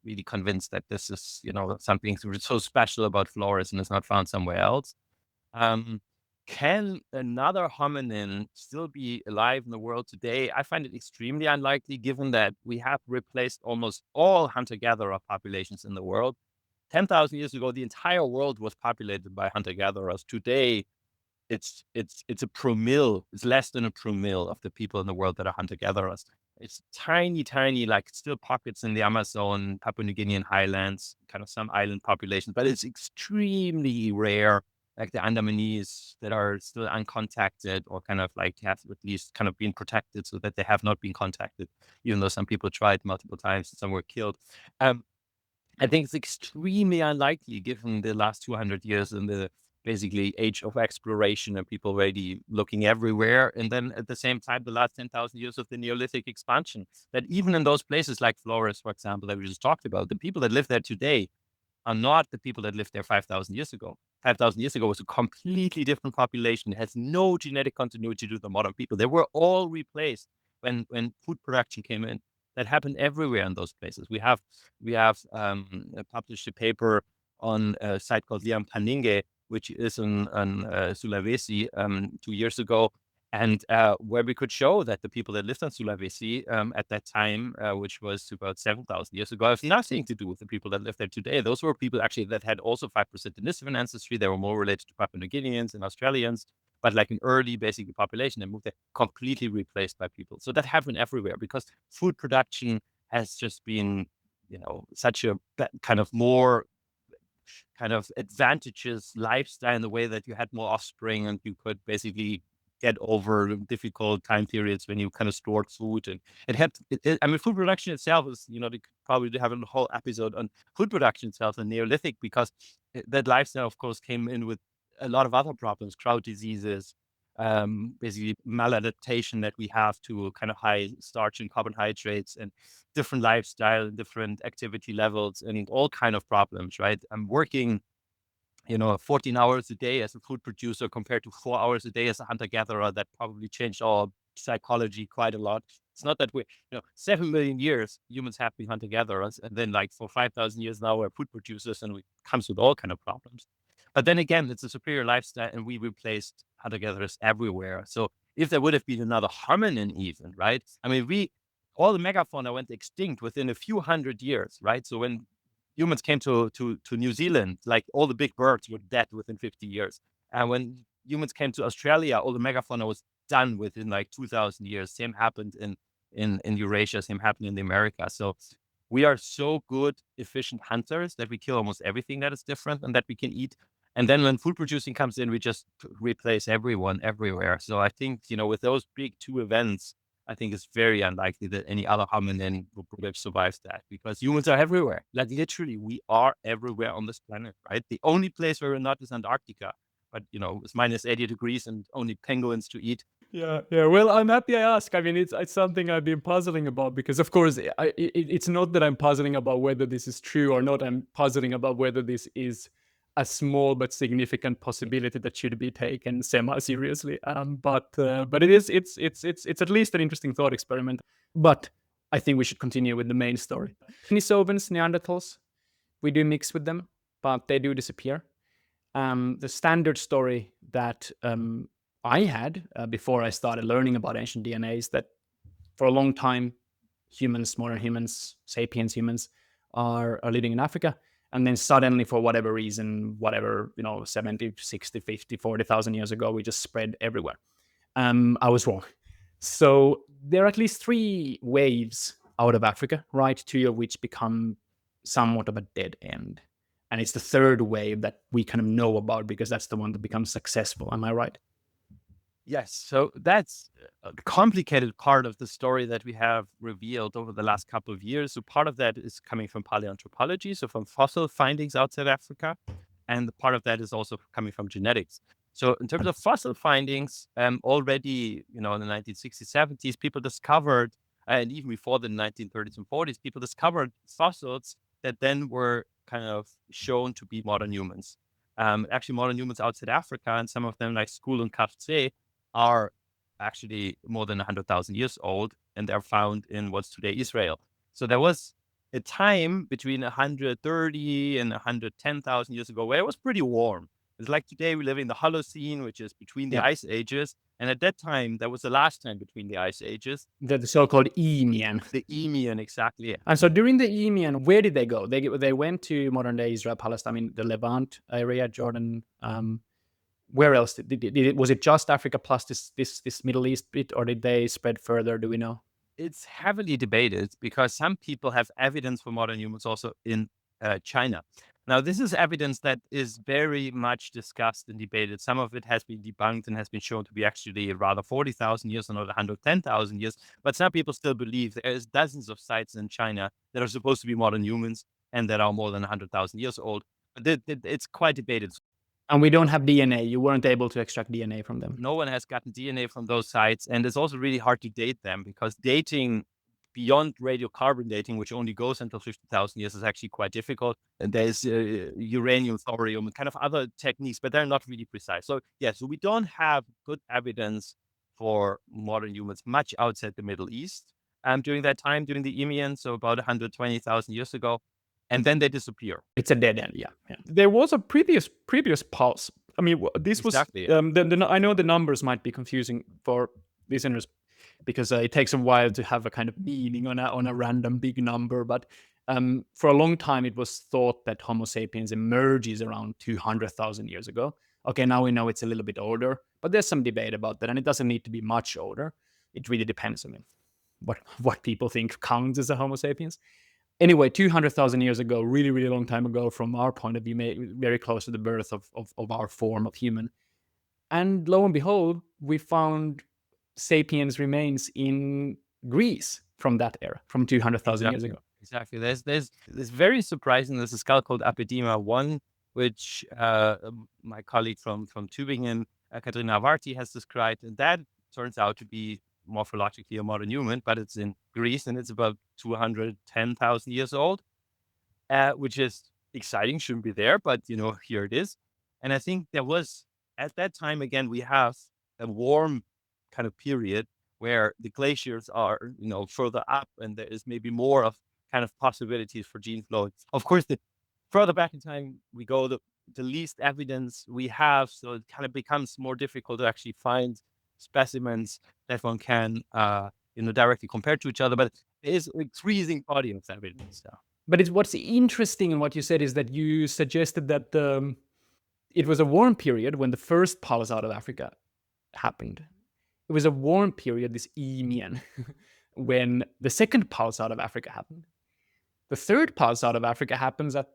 really convinced that this is, something so special about Flores and is not found somewhere else. Can another hominin still be alive in the world today? I find it extremely unlikely, given that we have replaced almost all hunter-gatherer populations in the world. 10,000 years ago, the entire world was populated by hunter-gatherers. Today, it's a promille. It's less than a promille of the people in the world that are hunter gatherers. It's tiny, like still pockets in the Amazon, Papua New Guinean highlands, kind of some island populations, but it's extremely rare, like the Andamanese that are still uncontacted or kind of like have at least kind of been protected so that they have not been contacted, even though some people tried multiple times and some were killed. I think it's extremely unlikely given the last 200 years and the basically age of exploration and people already looking everywhere. And then at the same time, the last 10,000 years of the Neolithic expansion, that even in those places like Flores, for example, that we just talked about, the people that live there today are not the people that lived there 5,000 years ago. 5,000 years ago was a completely different population. It has no genetic continuity to the modern people. They were all replaced when food production came in. That happened everywhere in those places. We have published a paper on a site called Liam Paninge, which is in Sulawesi 2 years ago, and where we could show that the people that lived in Sulawesi at that time, which was about 7,000 years ago, have nothing to do with the people that live there today. Those were people actually that had also 5% Denisovan ancestry. They were more related to Papua New Guineans and Australians, but like an early basic population that moved there, completely replaced by people. So that happened everywhere because food production has just been, such a kind of more kind of advantageous lifestyle in the way that you had more offspring and you could basically get over difficult time periods when you kind of stored food. And I mean, food production itself is, they could probably have a whole episode on food production itself in Neolithic, because that lifestyle, of course, came in with a lot of other problems, crowd diseases, basically maladaptation that we have to kind of high starch and carbohydrates and different lifestyle, different activity levels, and all kind of problems, right? I'm working 14 hours a day as a food producer compared to 4 hours a day as a hunter gatherer. That probably changed our psychology quite a lot. It's not that 7 million years humans have been hunter gatherers, and then like for 5,000 years now we're food producers, and it comes with all kind of problems. But then again, it's a superior lifestyle, and we replaced hunter gatherers everywhere. So if there would have been another hominin, even, right? I mean, all the megafauna went extinct within a few hundred years, right? So when humans came to New Zealand, like all the big birds were dead within 50 years. And when humans came to Australia, all the megafauna was done within like 2,000 years. Same happened in Eurasia, same happened in the Americas. So we are so good, efficient hunters that we kill almost everything that is different and that we can eat. And then when food producing comes in, we just replace everyone everywhere. So I think, with those big two events, I think it's very unlikely that any other hominin would have survived that, because humans are everywhere. Like literally, we are everywhere on this planet, right? The only place where we're not is Antarctica, but it's minus 80 degrees and only penguins to eat. Yeah. Well, I'm happy I asked. I mean, it's something I've been puzzling about, because, of course, it's not that I'm puzzling about whether this is true or not. I'm puzzling about whether this is a small but significant possibility that should be taken semi-seriously. But it's at least an interesting thought experiment. But I think we should continue with the main story. Denisovans, Neanderthals, we do mix with them, but they do disappear. The standard story that I had before I started learning about ancient DNA is that for a long time, humans, modern humans, sapiens humans, are living in Africa. And then suddenly, for whatever reason, 70, 60, 50, 40,000 years ago, we just spread everywhere. I was wrong. So there are at least 3 waves out of Africa, right? 2 of which become somewhat of a dead end. And it's the 3rd wave that we kind of know about, because that's the one that becomes successful. Am I right? Yes. So that's a complicated part of the story that we have revealed over the last couple of years. So part of that is coming from paleoanthropology, so from fossil findings outside Africa. And part of that is also coming from genetics. So in terms of fossil findings, already, in the 1960s, 70s, people discovered, and even before the 1930s and 40s, people discovered fossils that then were kind of shown to be modern humans. Actually, modern humans outside Africa, and some of them like School and Kafze, are actually more than 100,000 years old, and they're found in what's today Israel. So there was a time between 130 and 110,000 years ago where it was pretty warm. It's like today we live in the Holocene, which is between the ice ages. And at that time, that was the last time between the ice ages. The so-called Eemian. The Eemian, exactly. And so during the Eemian, where did they go? They went to modern-day Israel, Palestine, I mean, the Levant area, Jordan, Where else was it just Africa plus this Middle East bit, or did they spread further? Do we know? It's heavily debated because some people have evidence for modern humans also in China. Now, this is evidence that is very much discussed and debated. Some of it has been debunked and has been shown to be actually rather 40,000 years and not 110,000 years. But some people still believe there's dozens of sites in China that are supposed to be modern humans and that are more than 100,000 years old. But it's quite debated. And we don't have DNA. You weren't able to extract DNA from them. No one has gotten DNA from those sites, and it's also really hard to date them because dating beyond radiocarbon dating, which only goes until 50,000 years, is actually quite difficult. And there's uranium, thorium, kind of other techniques, but they're not really precise. So yeah, so we don't have good evidence for modern humans much outside the Middle East during that time, during the Eemian, so about 120,000 years ago. And then they disappear. It's a dead end, yeah. There was a previous pulse. I mean, this Exactly. was. I know the numbers might be confusing for listeners because it takes a while to have a kind of meaning on a random big number. But for a long time, it was thought that Homo sapiens emerges around 200,000 years ago. Okay, now we know it's a little bit older, but there's some debate about that, and it doesn't need to be much older. It really depends on what people think counts as a Homo sapiens. Anyway, 200,000 years ago, really, really long time ago, from our point of view, very close to the birth of our form of human. And lo and behold, we found sapiens remains in Greece from that era, from 200,000 years ago. Exactly. There's very surprising. There's a skull called Apidema 1, which my colleague from Tübingen, Katrina Avarti, has described. And that turns out to be morphologically a modern human, but it's in Greece and it's about 210,000 years old, which is exciting. Shouldn't be there, but here it is. And I think there was, at that time, again, we have a warm kind of period where the glaciers are, further up and there is maybe more of kind of possibilities for gene flow. Of course, the further back in time we go, the least evidence we have. So it kind of becomes more difficult to actually find specimens that one can, directly compare to each other. But there is an increasing body of evidence. So. But what's interesting in what you said is that you suggested that it was a warm period when the first pulse out of Africa happened. It was a warm period, this Eemian, when the second pulse out of Africa happened. The third pulse out of Africa happens at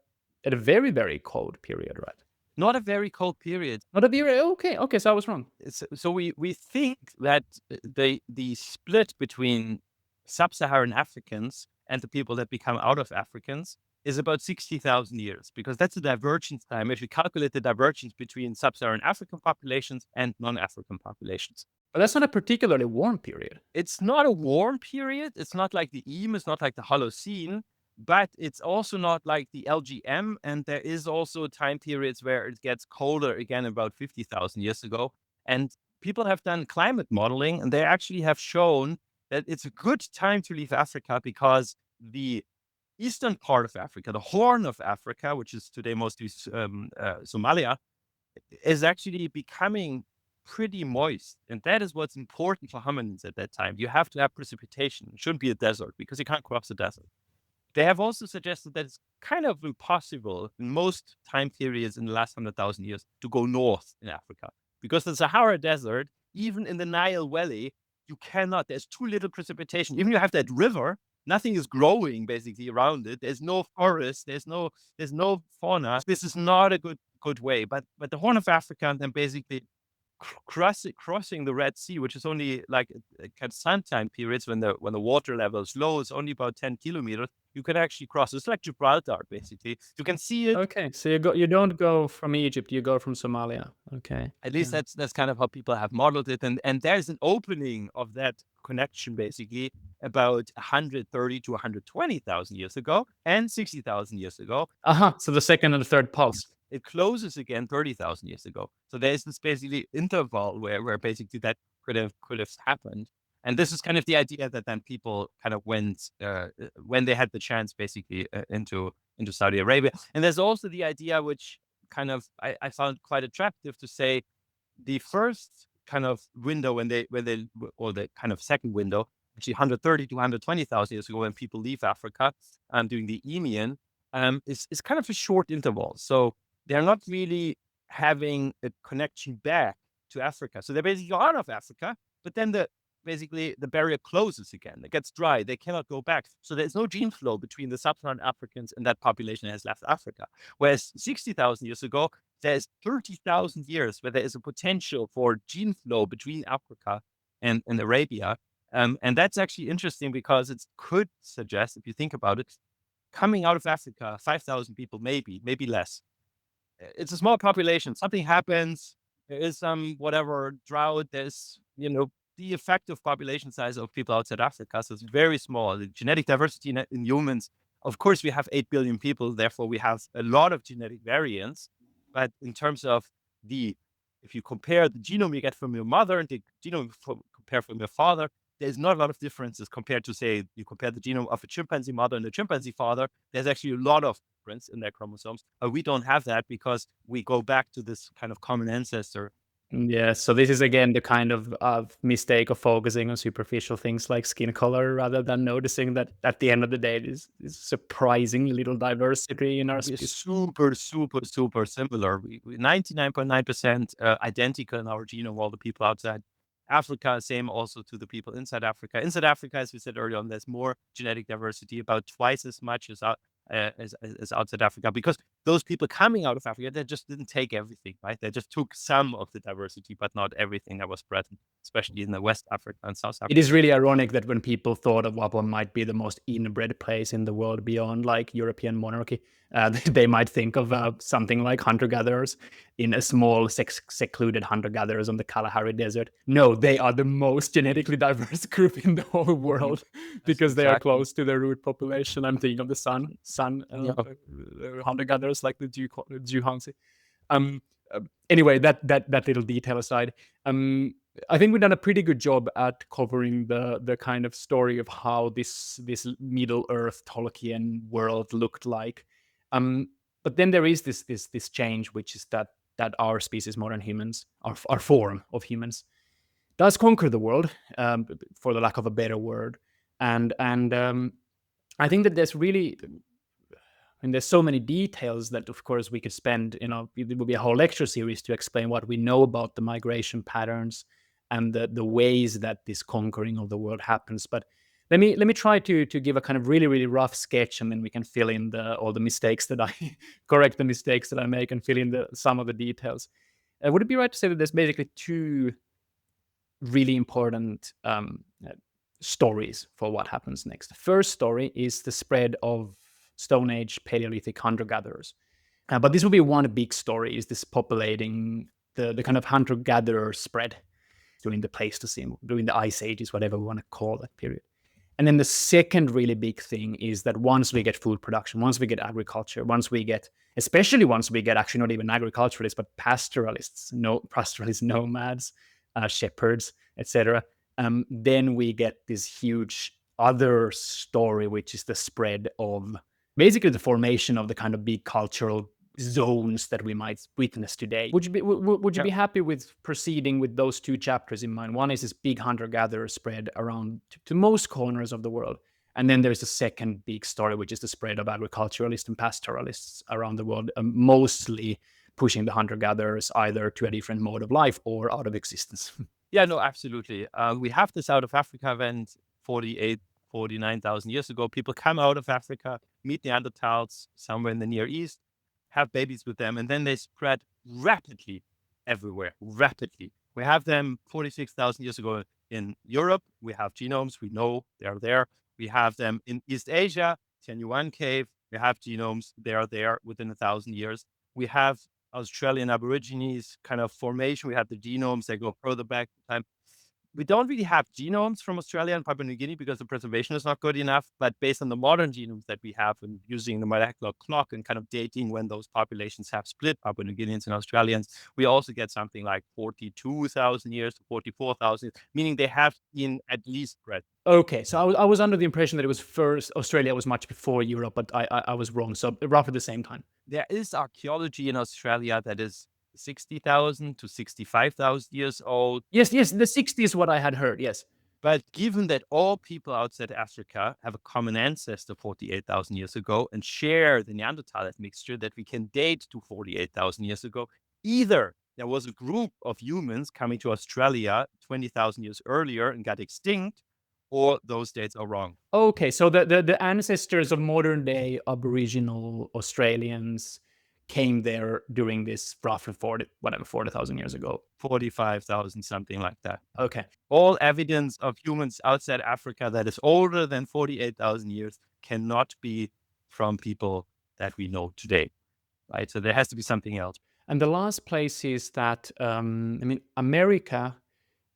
a very, very cold period, right? Not a very cold period. Not a very, okay, so I was wrong. So we think that the split between sub-Saharan Africans and the people that become out of Africans is about 60,000 years, because that's the divergence time. If you calculate the divergence between sub-Saharan African populations and non-African populations. But that's not a particularly warm period. It's not a warm period. It's not like the Eem. It's not like the Holocene. But it's also not like the LGM. And there is also time periods where it gets colder again, about 50,000 years ago. And people have done climate modeling, and they actually have shown that it's a good time to leave Africa because the eastern part of Africa, the Horn of Africa, which is today mostly Somalia, is actually becoming pretty moist. And that is what's important for hominids at that time. You have to have precipitation. It shouldn't be a desert because you can't cross the desert. They have also suggested that it's kind of impossible in most time periods in the last 100,000 years to go north in Africa, because the Sahara Desert, even in the Nile Valley, you cannot. There's too little precipitation. Even you have that river, nothing is growing basically around it. There's no forest. There's no fauna. This is not a good way. But the Horn of Africa, and then basically crossing the Red Sea, which is only like kind of suntan periods when the water level is low, it's only about 10 kilometers. You can actually cross. It's like Gibraltar, basically. You can see it. Okay, so you don't go from Egypt, you go from Somalia. Okay. At least that's kind of how people have modeled it. And there's an opening of that connection, basically, about 130 to 120,000 years ago and 60,000 years ago. So the second and the third pulse. It closes again 30,000 years ago. So there's this basically interval where basically that could have happened. And this is kind of the idea that then people kind of went when they had the chance, basically, into Saudi Arabia. And there's also the idea, which kind of I found quite attractive, to say the first kind of window or the kind of second window, actually 130 to 120,000 years ago, when people leave Africa during the Eemian, is kind of a short interval. So they're not really having a connection back to Africa. So they basically go out of Africa, but then basically the barrier closes again. It gets dry. They cannot go back. So there's no gene flow between the sub-Saharan Africans and that population that has left Africa. Whereas 60,000 years ago, there's 30,000 years where there is a potential for gene flow between Africa and Arabia. And that's actually interesting because it could suggest, if you think about it, coming out of Africa, 5,000 people, maybe less. It's a small population. Something happens. There is some whatever drought. There's, the effective population size of people outside Africa. So it's very small. The genetic diversity in humans, of course, we have 8 billion people. Therefore, we have a lot of genetic variants. But in terms of if you compare the genome you get from your mother and the genome compare from your father, there's not a lot of differences compared to, say, you compare the genome of a chimpanzee mother and a chimpanzee father. There's actually a lot of difference in their chromosomes. We don't have that because we go back to this kind of common ancestor. Yeah, so this is again the kind of mistake of focusing on superficial things like skin color rather than noticing that at the end of the day, there's surprisingly little diversity in our We're species. super, super, super similar. We 99.9% identical in our genome, all the people outside Africa, same also to the people inside Africa. Inside Africa, as we said earlier on, there's more genetic diversity, about twice as much as outside Africa, because those people coming out of Africa, they just didn't take everything, right? They just took some of the diversity, but not everything that was present, especially in the West Africa and South Africa. It is really ironic that when people thought of what might be the most inbred place in the world beyond like European monarchy, they might think of something like hunter-gatherers in a small secluded hunter-gatherers on the Kalahari Desert. No, they are the most genetically diverse group in the whole world because they are close to the root population. I'm thinking of the sun hunter-gatherers like the Jiangxi. Anyway, that little detail aside, I think we've done a pretty good job at covering the kind of story of how this Middle Earth Tolkien world looked like. But then there is this change, which is that our species, modern humans, our form of humans, does conquer the world, for the lack of a better word, and I think that there's really, and there's so many details that, of course, we could spend, it would be a whole lecture series to explain what we know about the migration patterns and the ways that this conquering of the world happens. But let me try to give a kind of really, really rough sketch, and then we can fill in all the mistakes that I correct the mistakes that I make and fill in some of the details. Would it be right to say that there's basically two really important stories for what happens next? The first story is the spread of Stone Age Paleolithic hunter-gatherers. But this will be one big story, is this populating the kind of hunter-gatherer spread during the Pleistocene, during the Ice Ages, whatever we want to call that period. And then the second really big thing is that once we get food production, once we get agriculture, especially once we get actually not even agriculturalists, but pastoralists, nomads, shepherds, etc., then we get this huge other story, which is the spread of basically the formation of the kind of big cultural zones that we might witness today. Would you be happy with proceeding with those two chapters in mind? One is this big hunter-gatherer spread around to most corners of the world. And then there's a second big story, which is the spread of agriculturalists and pastoralists around the world, mostly pushing the hunter-gatherers either to a different mode of life or out of existence. Yeah, no, absolutely. We have this out of Africa event 49,000 years ago. People come out of Africa, meet Neanderthals somewhere in the Near East, have babies with them, and then they spread rapidly everywhere, rapidly. We have them 46,000 years ago in Europe. We have genomes. We know they're there. We have them in East Asia, Tianyuan Cave. We have genomes. They are there within 1,000 years. We have Australian Aborigines kind of formation. We have the genomes that go further back in time. We don't really have genomes from Australia and Papua New Guinea because the preservation is not good enough. But based on the modern genomes that we have and using the molecular clock and kind of dating when those populations have split, Papua New Guineans and Australians, we also get something like 42,000 years to 44,000, meaning they have been at least bred. Okay, so I was under the impression that it was first, Australia was much before Europe, but I was wrong. So roughly the same time. There is archaeology in Australia that is 60,000 to 65,000 years old. Yes, the 60 is what I had heard, yes. But given that all people outside Africa have a common ancestor 48,000 years ago and share the Neanderthal mixture that we can date to 48,000 years ago, Either there was a group of humans coming to Australia 20,000 years earlier and got extinct, or those dates are wrong. Okay, so the ancestors of modern day Aboriginal Australians came there during this roughly 40,000 years ago. 45,000, something like that. Okay. All evidence of humans outside Africa that is older than 48,000 years cannot be from people that we know today, right? So there has to be something else. And the last place is that, America,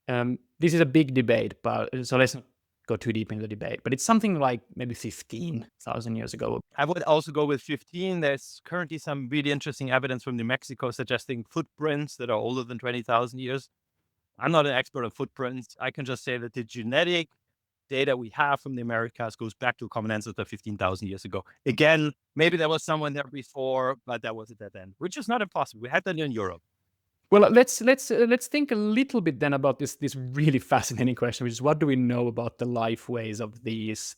this is a big debate, but so let's not go too deep into the debate, but it's something like maybe 15,000 years ago. I would also go with 15. There's currently some really interesting evidence from New Mexico suggesting footprints that are older than 20,000 years. I'm not an expert on footprints. I can just say that the genetic data we have from the Americas goes back to common ancestor 15,000 years ago. Again, maybe there was someone there before, but that was it at then, which is not impossible. We had that in Europe. Well, let's think a little bit then about this really fascinating question, which is what do we know about the life ways of these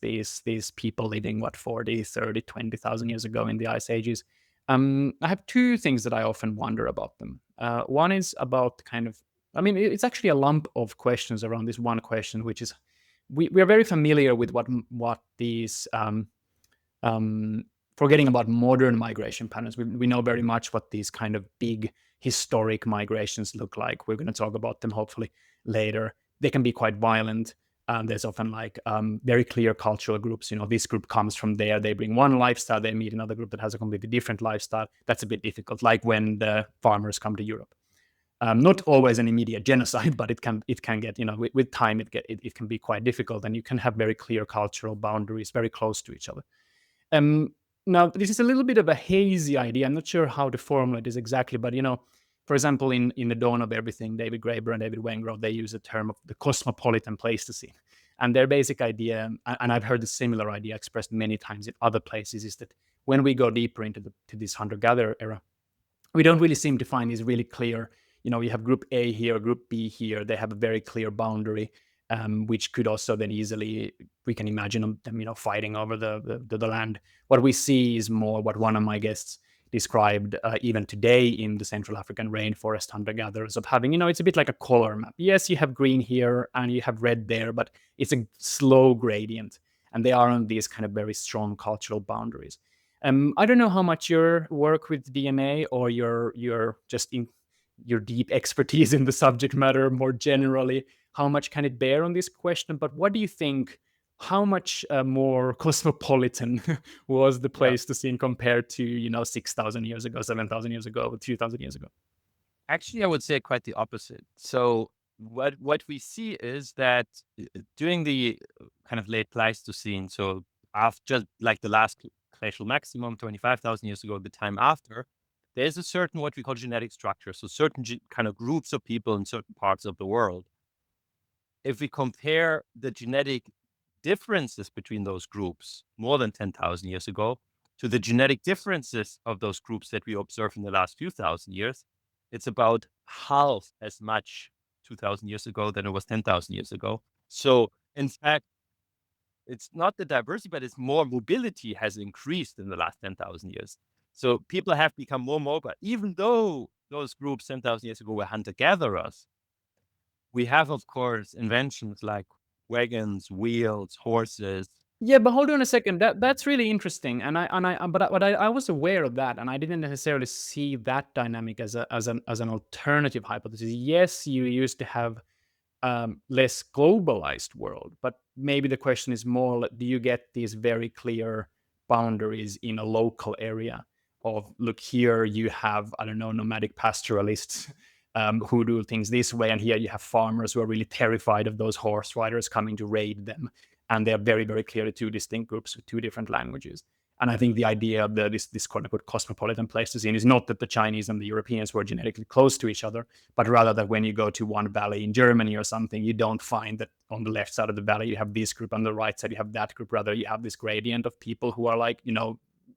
people living 40, 30, 20,000 years ago in the ice ages? I have two things that I often wonder about them. One is about it's actually a lump of questions around this one question, which is we are very familiar with what these forgetting about modern migration patterns. We know very much what these kind of big historic migrations look like. We're going to talk about them hopefully later. They can be quite violent. There's often very clear cultural groups. This group comes from there. They bring one lifestyle. They meet another group that has a completely different lifestyle. That's a bit difficult, like when the farmers come to Europe. Not always an immediate genocide, but it can get, with time, it can be quite difficult, and you can have very clear cultural boundaries very close to each other. Now, this is a little bit of a hazy idea. I'm not sure how to formulate this exactly, but for example, in The Dawn of Everything, David Graeber and David Wengrow, they use the term of the cosmopolitan Pleistocene. And their basic idea, and I've heard the similar idea expressed many times in other places, is that when we go deeper into this hunter-gatherer era, we don't really seem to find these really clear, you have group A here, group B here. They have a very clear boundary. Which could also then easily, we can imagine them, fighting over the land. What we see is more what one of my guests described even today in the Central African rainforest hunter-gatherers of having, it's a bit like a color map. Yes, you have green here and you have red there, but it's a slow gradient, and they are on these kind of very strong cultural boundaries. I don't know how much your work with DNA or your just in your deep expertise in the subject matter more generally, how much can it bear on this question? But what do you think? How much more cosmopolitan was the Pleistocene compared to 6,000 years ago, 7,000 years ago, 2,000 years ago? Actually, I would say quite the opposite. So what we see is that during the kind of late Pleistocene, so after just like the last glacial maximum, 25,000 years ago, the time after, there's a certain what we call genetic structure. So certain kind of groups of people in certain parts of the world. If we compare the genetic differences between those groups more than 10,000 years ago to the genetic differences of those groups that we observe in the last few thousand years, it's about half as much 2,000 years ago than it was 10,000 years ago. So in fact, it's not the diversity, but it's more mobility has increased in the last 10,000 years. So people have become more mobile, even though those groups 10,000 years ago were hunter-gatherers. We have, of course, inventions like wagons, wheels, horses. Yeah, but hold on a second. That's really interesting, but I was aware of that, and I didn't necessarily see that dynamic as an alternative hypothesis. Yes, you used to have less globalized world, but maybe the question is more: do you get these very clear boundaries in a local area? Of look, here you have, I don't know, nomadic pastoralists who do things this way, and here you have farmers who are really terrified of those horse riders coming to raid them, and they are very, very clearly two distinct groups with two different languages. And I think the idea of this quote-unquote cosmopolitan Pleistocene is not that the Chinese and the Europeans were genetically close to each other, but rather that when you go to one valley in Germany or something, you don't find that on the left side of the valley you have this group, on the right side you have that group. Rather, you have this gradient of people who are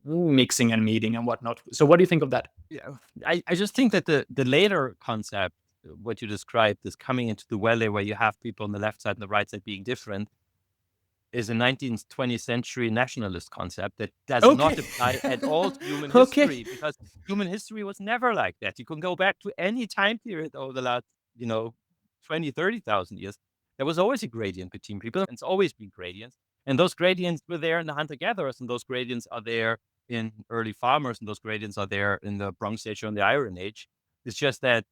mixing and meeting and whatnot. So what do you think of that? Yeah, I just think that the later concept, what you described, is coming into the valley where you have people on the left side and the right side being different. is a 19th, 20th century nationalist concept that does not Okay. apply at all to human Okay. history, because human history was never like that. You can go back to any time period over the last, 20, 30,000 years. There was always a gradient between people, and it's always been gradients. And those gradients were there in the hunter gatherers, and those gradients are there in early farmers, and those gradients are there in the Bronze Age and the Iron Age. It's just that,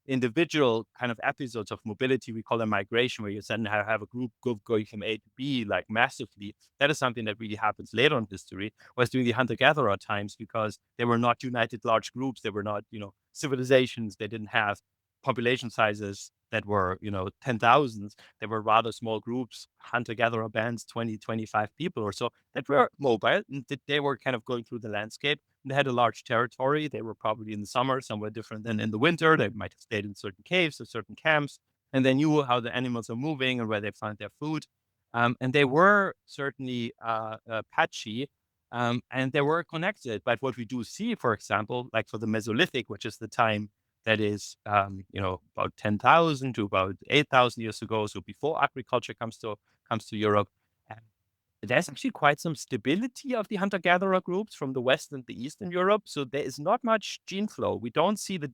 individual kind of episodes of mobility, we call them migration, where you suddenly have a group going from A to B, like massively. That is something that really happens later in history, was during the hunter-gatherer times, because they were not united large groups. They were not, civilizations. They didn't have population sizes that were, 10,000s. They were rather small groups, hunter-gatherer bands, 20, 25 people or so, that were mobile, and they were kind of going through the landscape. They had a large territory. They were probably in the summer somewhere different than in the winter. They might have stayed in certain caves or certain camps, and they knew how the animals are moving and where they find their food. And they were certainly patchy, and they were connected. But what we do see, for example, like for the Mesolithic, which is the time that is, about 10,000 to about 8,000 years ago, so before agriculture comes to Europe, there's actually quite some stability of the hunter-gatherer groups from the West and the East in Europe. So there is not much gene flow. We don't see the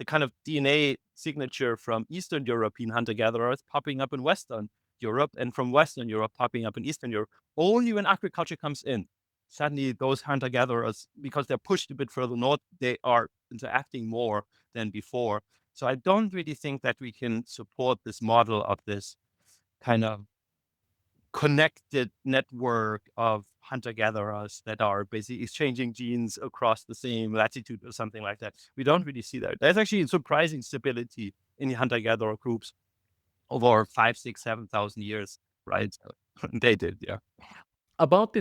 kind of DNA signature from Eastern European hunter-gatherers popping up in Western Europe, and from Western Europe popping up in Eastern Europe. Only when agriculture comes in, suddenly those hunter-gatherers, because they're pushed a bit further north, they are interacting more than before. So I don't really think that we can support this model of this kind of connected network of hunter-gatherers that are basically exchanging genes across the same latitude or something like that. We don't really see that. There's actually surprising stability in the hunter-gatherer groups over 5, 6, 7,000 years, right? They did, yeah. About the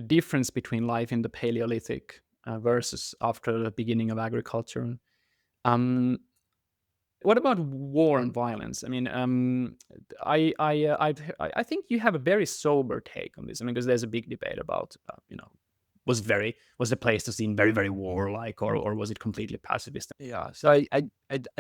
difference between life in the Paleolithic versus after the beginning of agriculture. Um, what about war and violence? I mean, I think you have a very sober take on this. I mean, because there's a big debate about, was the Pleistocene very very warlike, or was it completely pacifist? Yeah, so I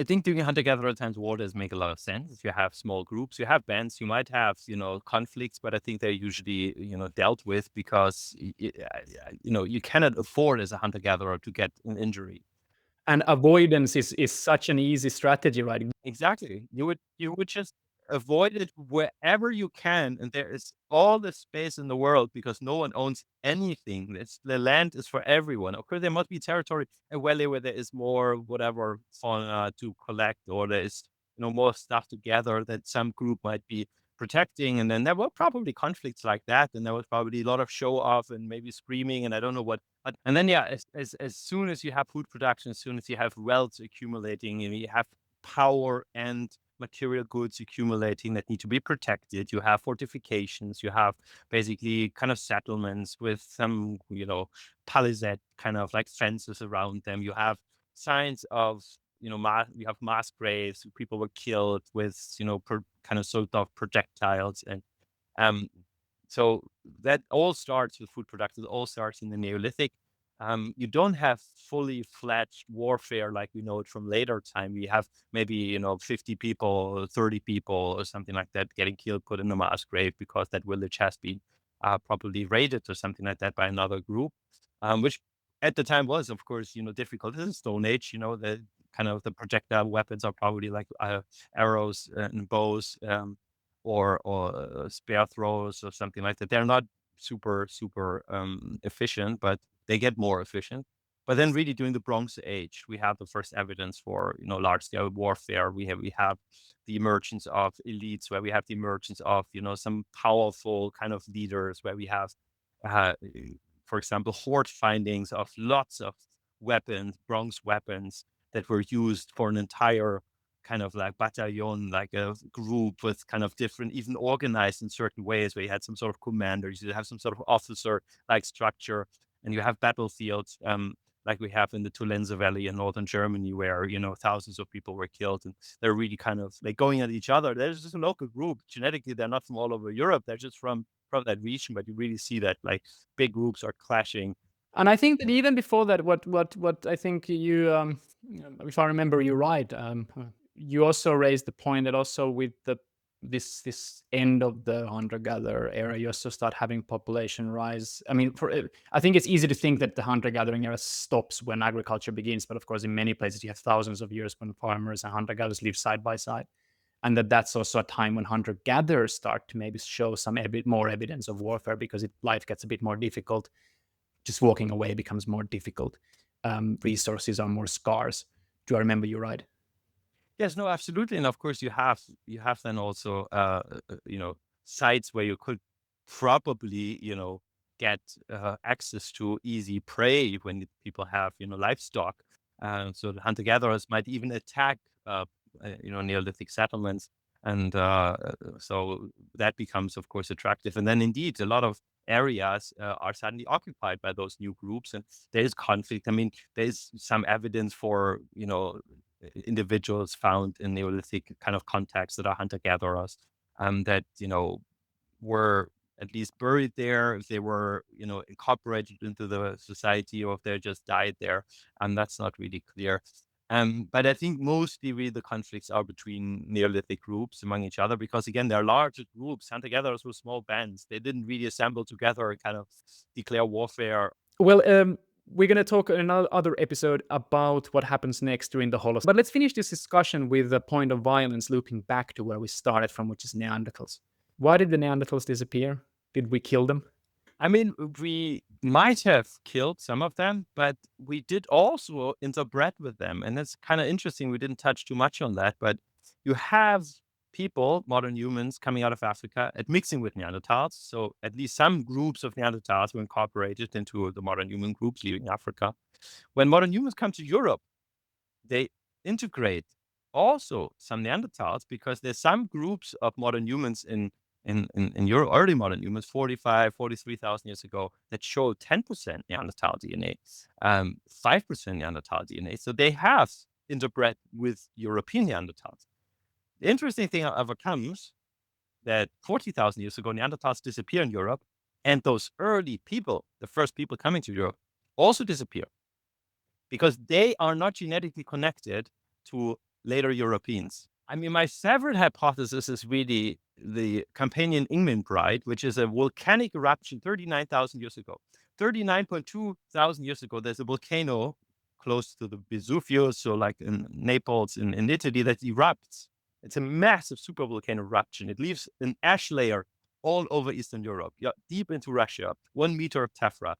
think during hunter-gatherer times, war does make a lot of sense. If you have small groups, you have bands, you might have, conflicts, but I think they're usually, dealt with, because, you cannot afford as a hunter-gatherer to get an injury. And avoidance is such an easy strategy, right? Exactly. You would just avoid it wherever you can, and there is all the space in the world, because no one owns anything. The land is for everyone. Of course, there must be territory, a valley where there is more whatever fauna to collect, or there is, more stuff to gather that some group might be protecting. And then there were probably conflicts like that, and there was probably a lot of show off and maybe screaming, and I don't know what. But and then, yeah, as soon as you have food production, as soon as you have wealth accumulating, you have power and material goods accumulating that need to be protected. You have fortifications, you have basically kind of settlements with some, palisade kind of like fences around them. You have signs of, you have mass graves, people were killed with, kind of sort of projectiles. And um, so that all starts with food production. It all starts in the Neolithic. You don't have fully fledged warfare like we know it from later time. We have maybe, 50 people, 30 people or something like that getting killed, put in a mass grave because that village has been properly raided or something like that by another group, which at the time was, of course, difficult. This is Stone Age, the kind of the projectile weapons are probably like arrows and bows, or spear throws or something like that. They're not super efficient, but they get more efficient. But then really during the Bronze Age, we have the first evidence for, large scale warfare. We have the emergence of elites, where we have the emergence of, some powerful kind of leaders, where we have, uh, for example, hoard findings of lots of weapons, bronze weapons that were used for an entire kind of like battalion, like a group with kind of different, even organized in certain ways, where you had some sort of commanders, you have some sort of officer like structure, and you have battlefields, like we have in the Tulense Valley in northern Germany, where, thousands of people were killed, and they're really kind of like going at each other. There's just a local group. Genetically, they're not from all over Europe. They're just from that region, but you really see that like big groups are clashing. And I think that even before that, what I think you, if I remember you right, you also raised the point that also with the this end of the hunter-gatherer era, you also start having population rise. I mean, I think it's easy to think that the hunter-gathering era stops when agriculture begins, but of course, in many places, you have thousands of years when farmers and hunter-gatherers live side by side, and that's also a time when hunter-gatherers start to maybe show some a bit more evidence of warfare because life gets a bit more difficult. Just walking away becomes more difficult. Resources are more scarce. Do I remember you right? Yes, no, absolutely. And of course, you have then also, sites where you could probably, get access to easy prey when people have, livestock. So the hunter-gatherers might even attack, Neolithic settlements. And so that becomes, of course, attractive. And then indeed, a lot of areas are suddenly occupied by those new groups, and there is conflict. I mean, there is some evidence for, individuals found in Neolithic kind of contexts that are hunter-gatherers, that, were at least buried there, if they were, incorporated into the society, or if they just died there. And that's not really clear. But I think mostly really the conflicts are between Neolithic groups among each other, because again, they're larger groups. Hunter-gatherers were small bands. They didn't really assemble together and kind of declare warfare. Well, we're going to talk in another episode about what happens next during the Holocene. But let's finish this discussion with the point of violence, looping back to where we started from, which is Neanderthals. Why did the Neanderthals disappear? Did we kill them? I mean, we might have killed some of them, but we did also interbred with them. And that's kind of interesting. We didn't touch too much on that, but you have people, modern humans, coming out of Africa and mixing with Neanderthals. So at least some groups of Neanderthals were incorporated into the modern human groups leaving Africa. When modern humans come to Europe, they integrate also some Neanderthals, because there's some groups of modern humans in Europe, early modern humans, 45, 43,000 years ago, that show 10% Neanderthal DNA, 5% Neanderthal DNA. So they have interbred with European Neanderthals. The interesting thing, however, comes that 40,000 years ago, Neanderthals disappear in Europe, and those early people, the first people coming to Europe, also disappear, because they are not genetically connected to later Europeans. I mean, my favorite hypothesis is really the Campanian Ingman Bride, which is a volcanic eruption 39,000 years ago. 39.2 thousand years ago, there's a volcano close to the Vesuvius, so like in Naples, in Italy, that erupts. It's a massive supervolcano eruption. It leaves an ash layer all over Eastern Europe, deep into Russia, 1 meter of tephra.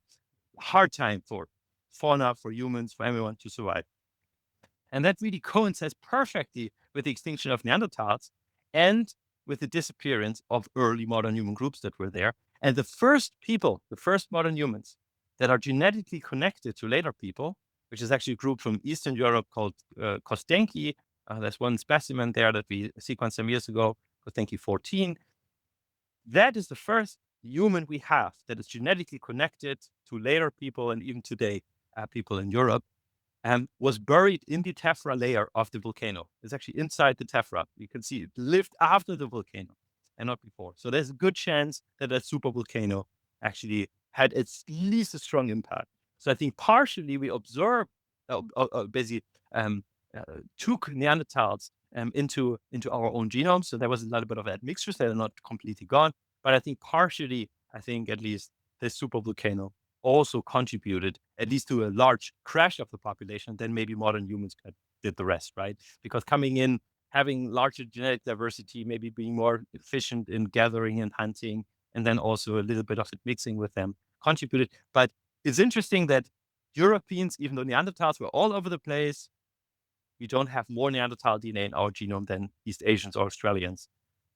Hard time for fauna, for humans, for everyone to survive. And that really coincides perfectly with the extinction of Neanderthals and with the disappearance of early modern human groups that were there. And the first people, the first modern humans that are genetically connected to later people, which is actually a group from Eastern Europe called Kostenki. There's one specimen there that we sequenced some years ago, Kostenki 14. That is the first human we have that is genetically connected to later people, and even today, people in Europe, was buried in the tephra layer of the volcano. It's actually inside the tephra. You can see it lived after the volcano and not before. So there's a good chance that super volcano actually had at least a strong impact. So I think partially we observed, basically took Neanderthals into our own genome. So there was a little bit of that mixture. They're not completely gone. But I think partially, at least, this super volcano also contributed at least to a large crash of the population. Then maybe modern humans did the rest, right? Because coming in, having larger genetic diversity, maybe being more efficient in gathering and hunting, and then also a little bit of it mixing with them contributed. But it's interesting that Europeans, even though Neanderthals were all over the place, we don't have more Neanderthal DNA in our genome than East Asians or Australians.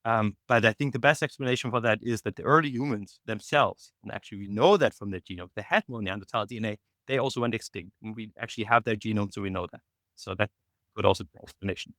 But I think the best explanation for that is that the early humans themselves, and actually we know that from their genome, they had more Neanderthal DNA, they also went extinct. And we actually have their genome, so we know that. So that could also be an explanation.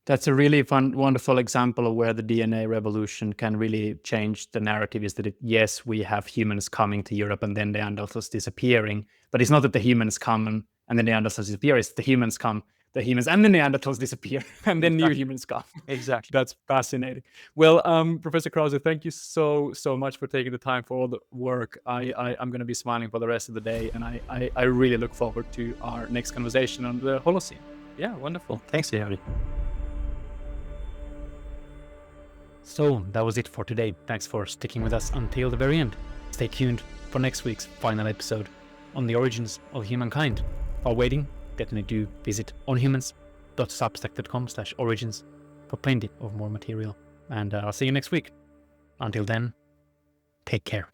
That's a really fun, wonderful example of where the DNA revolution can really change the narrative. Is that yes, we have humans coming to Europe and then Neanderthals disappearing, but it's not that the humans come and the Neanderthals disappear. It's the humans come, the humans and the Neanderthals disappear, and then new humans come. Exactly. That's fascinating. Well, Professor Krause, thank you so much for taking the time for all the work. I'm going to be smiling for the rest of the day, and I really look forward to our next conversation on the Holocene. Yeah, wonderful. Thanks, Harry. So that was it for today. Thanks for sticking with us until the very end. Stay tuned for next week's final episode on the origins of humankind. While waiting, definitely do visit onhumans.substack.com/origins for plenty of more material. And I'll see you next week. Until then, take care.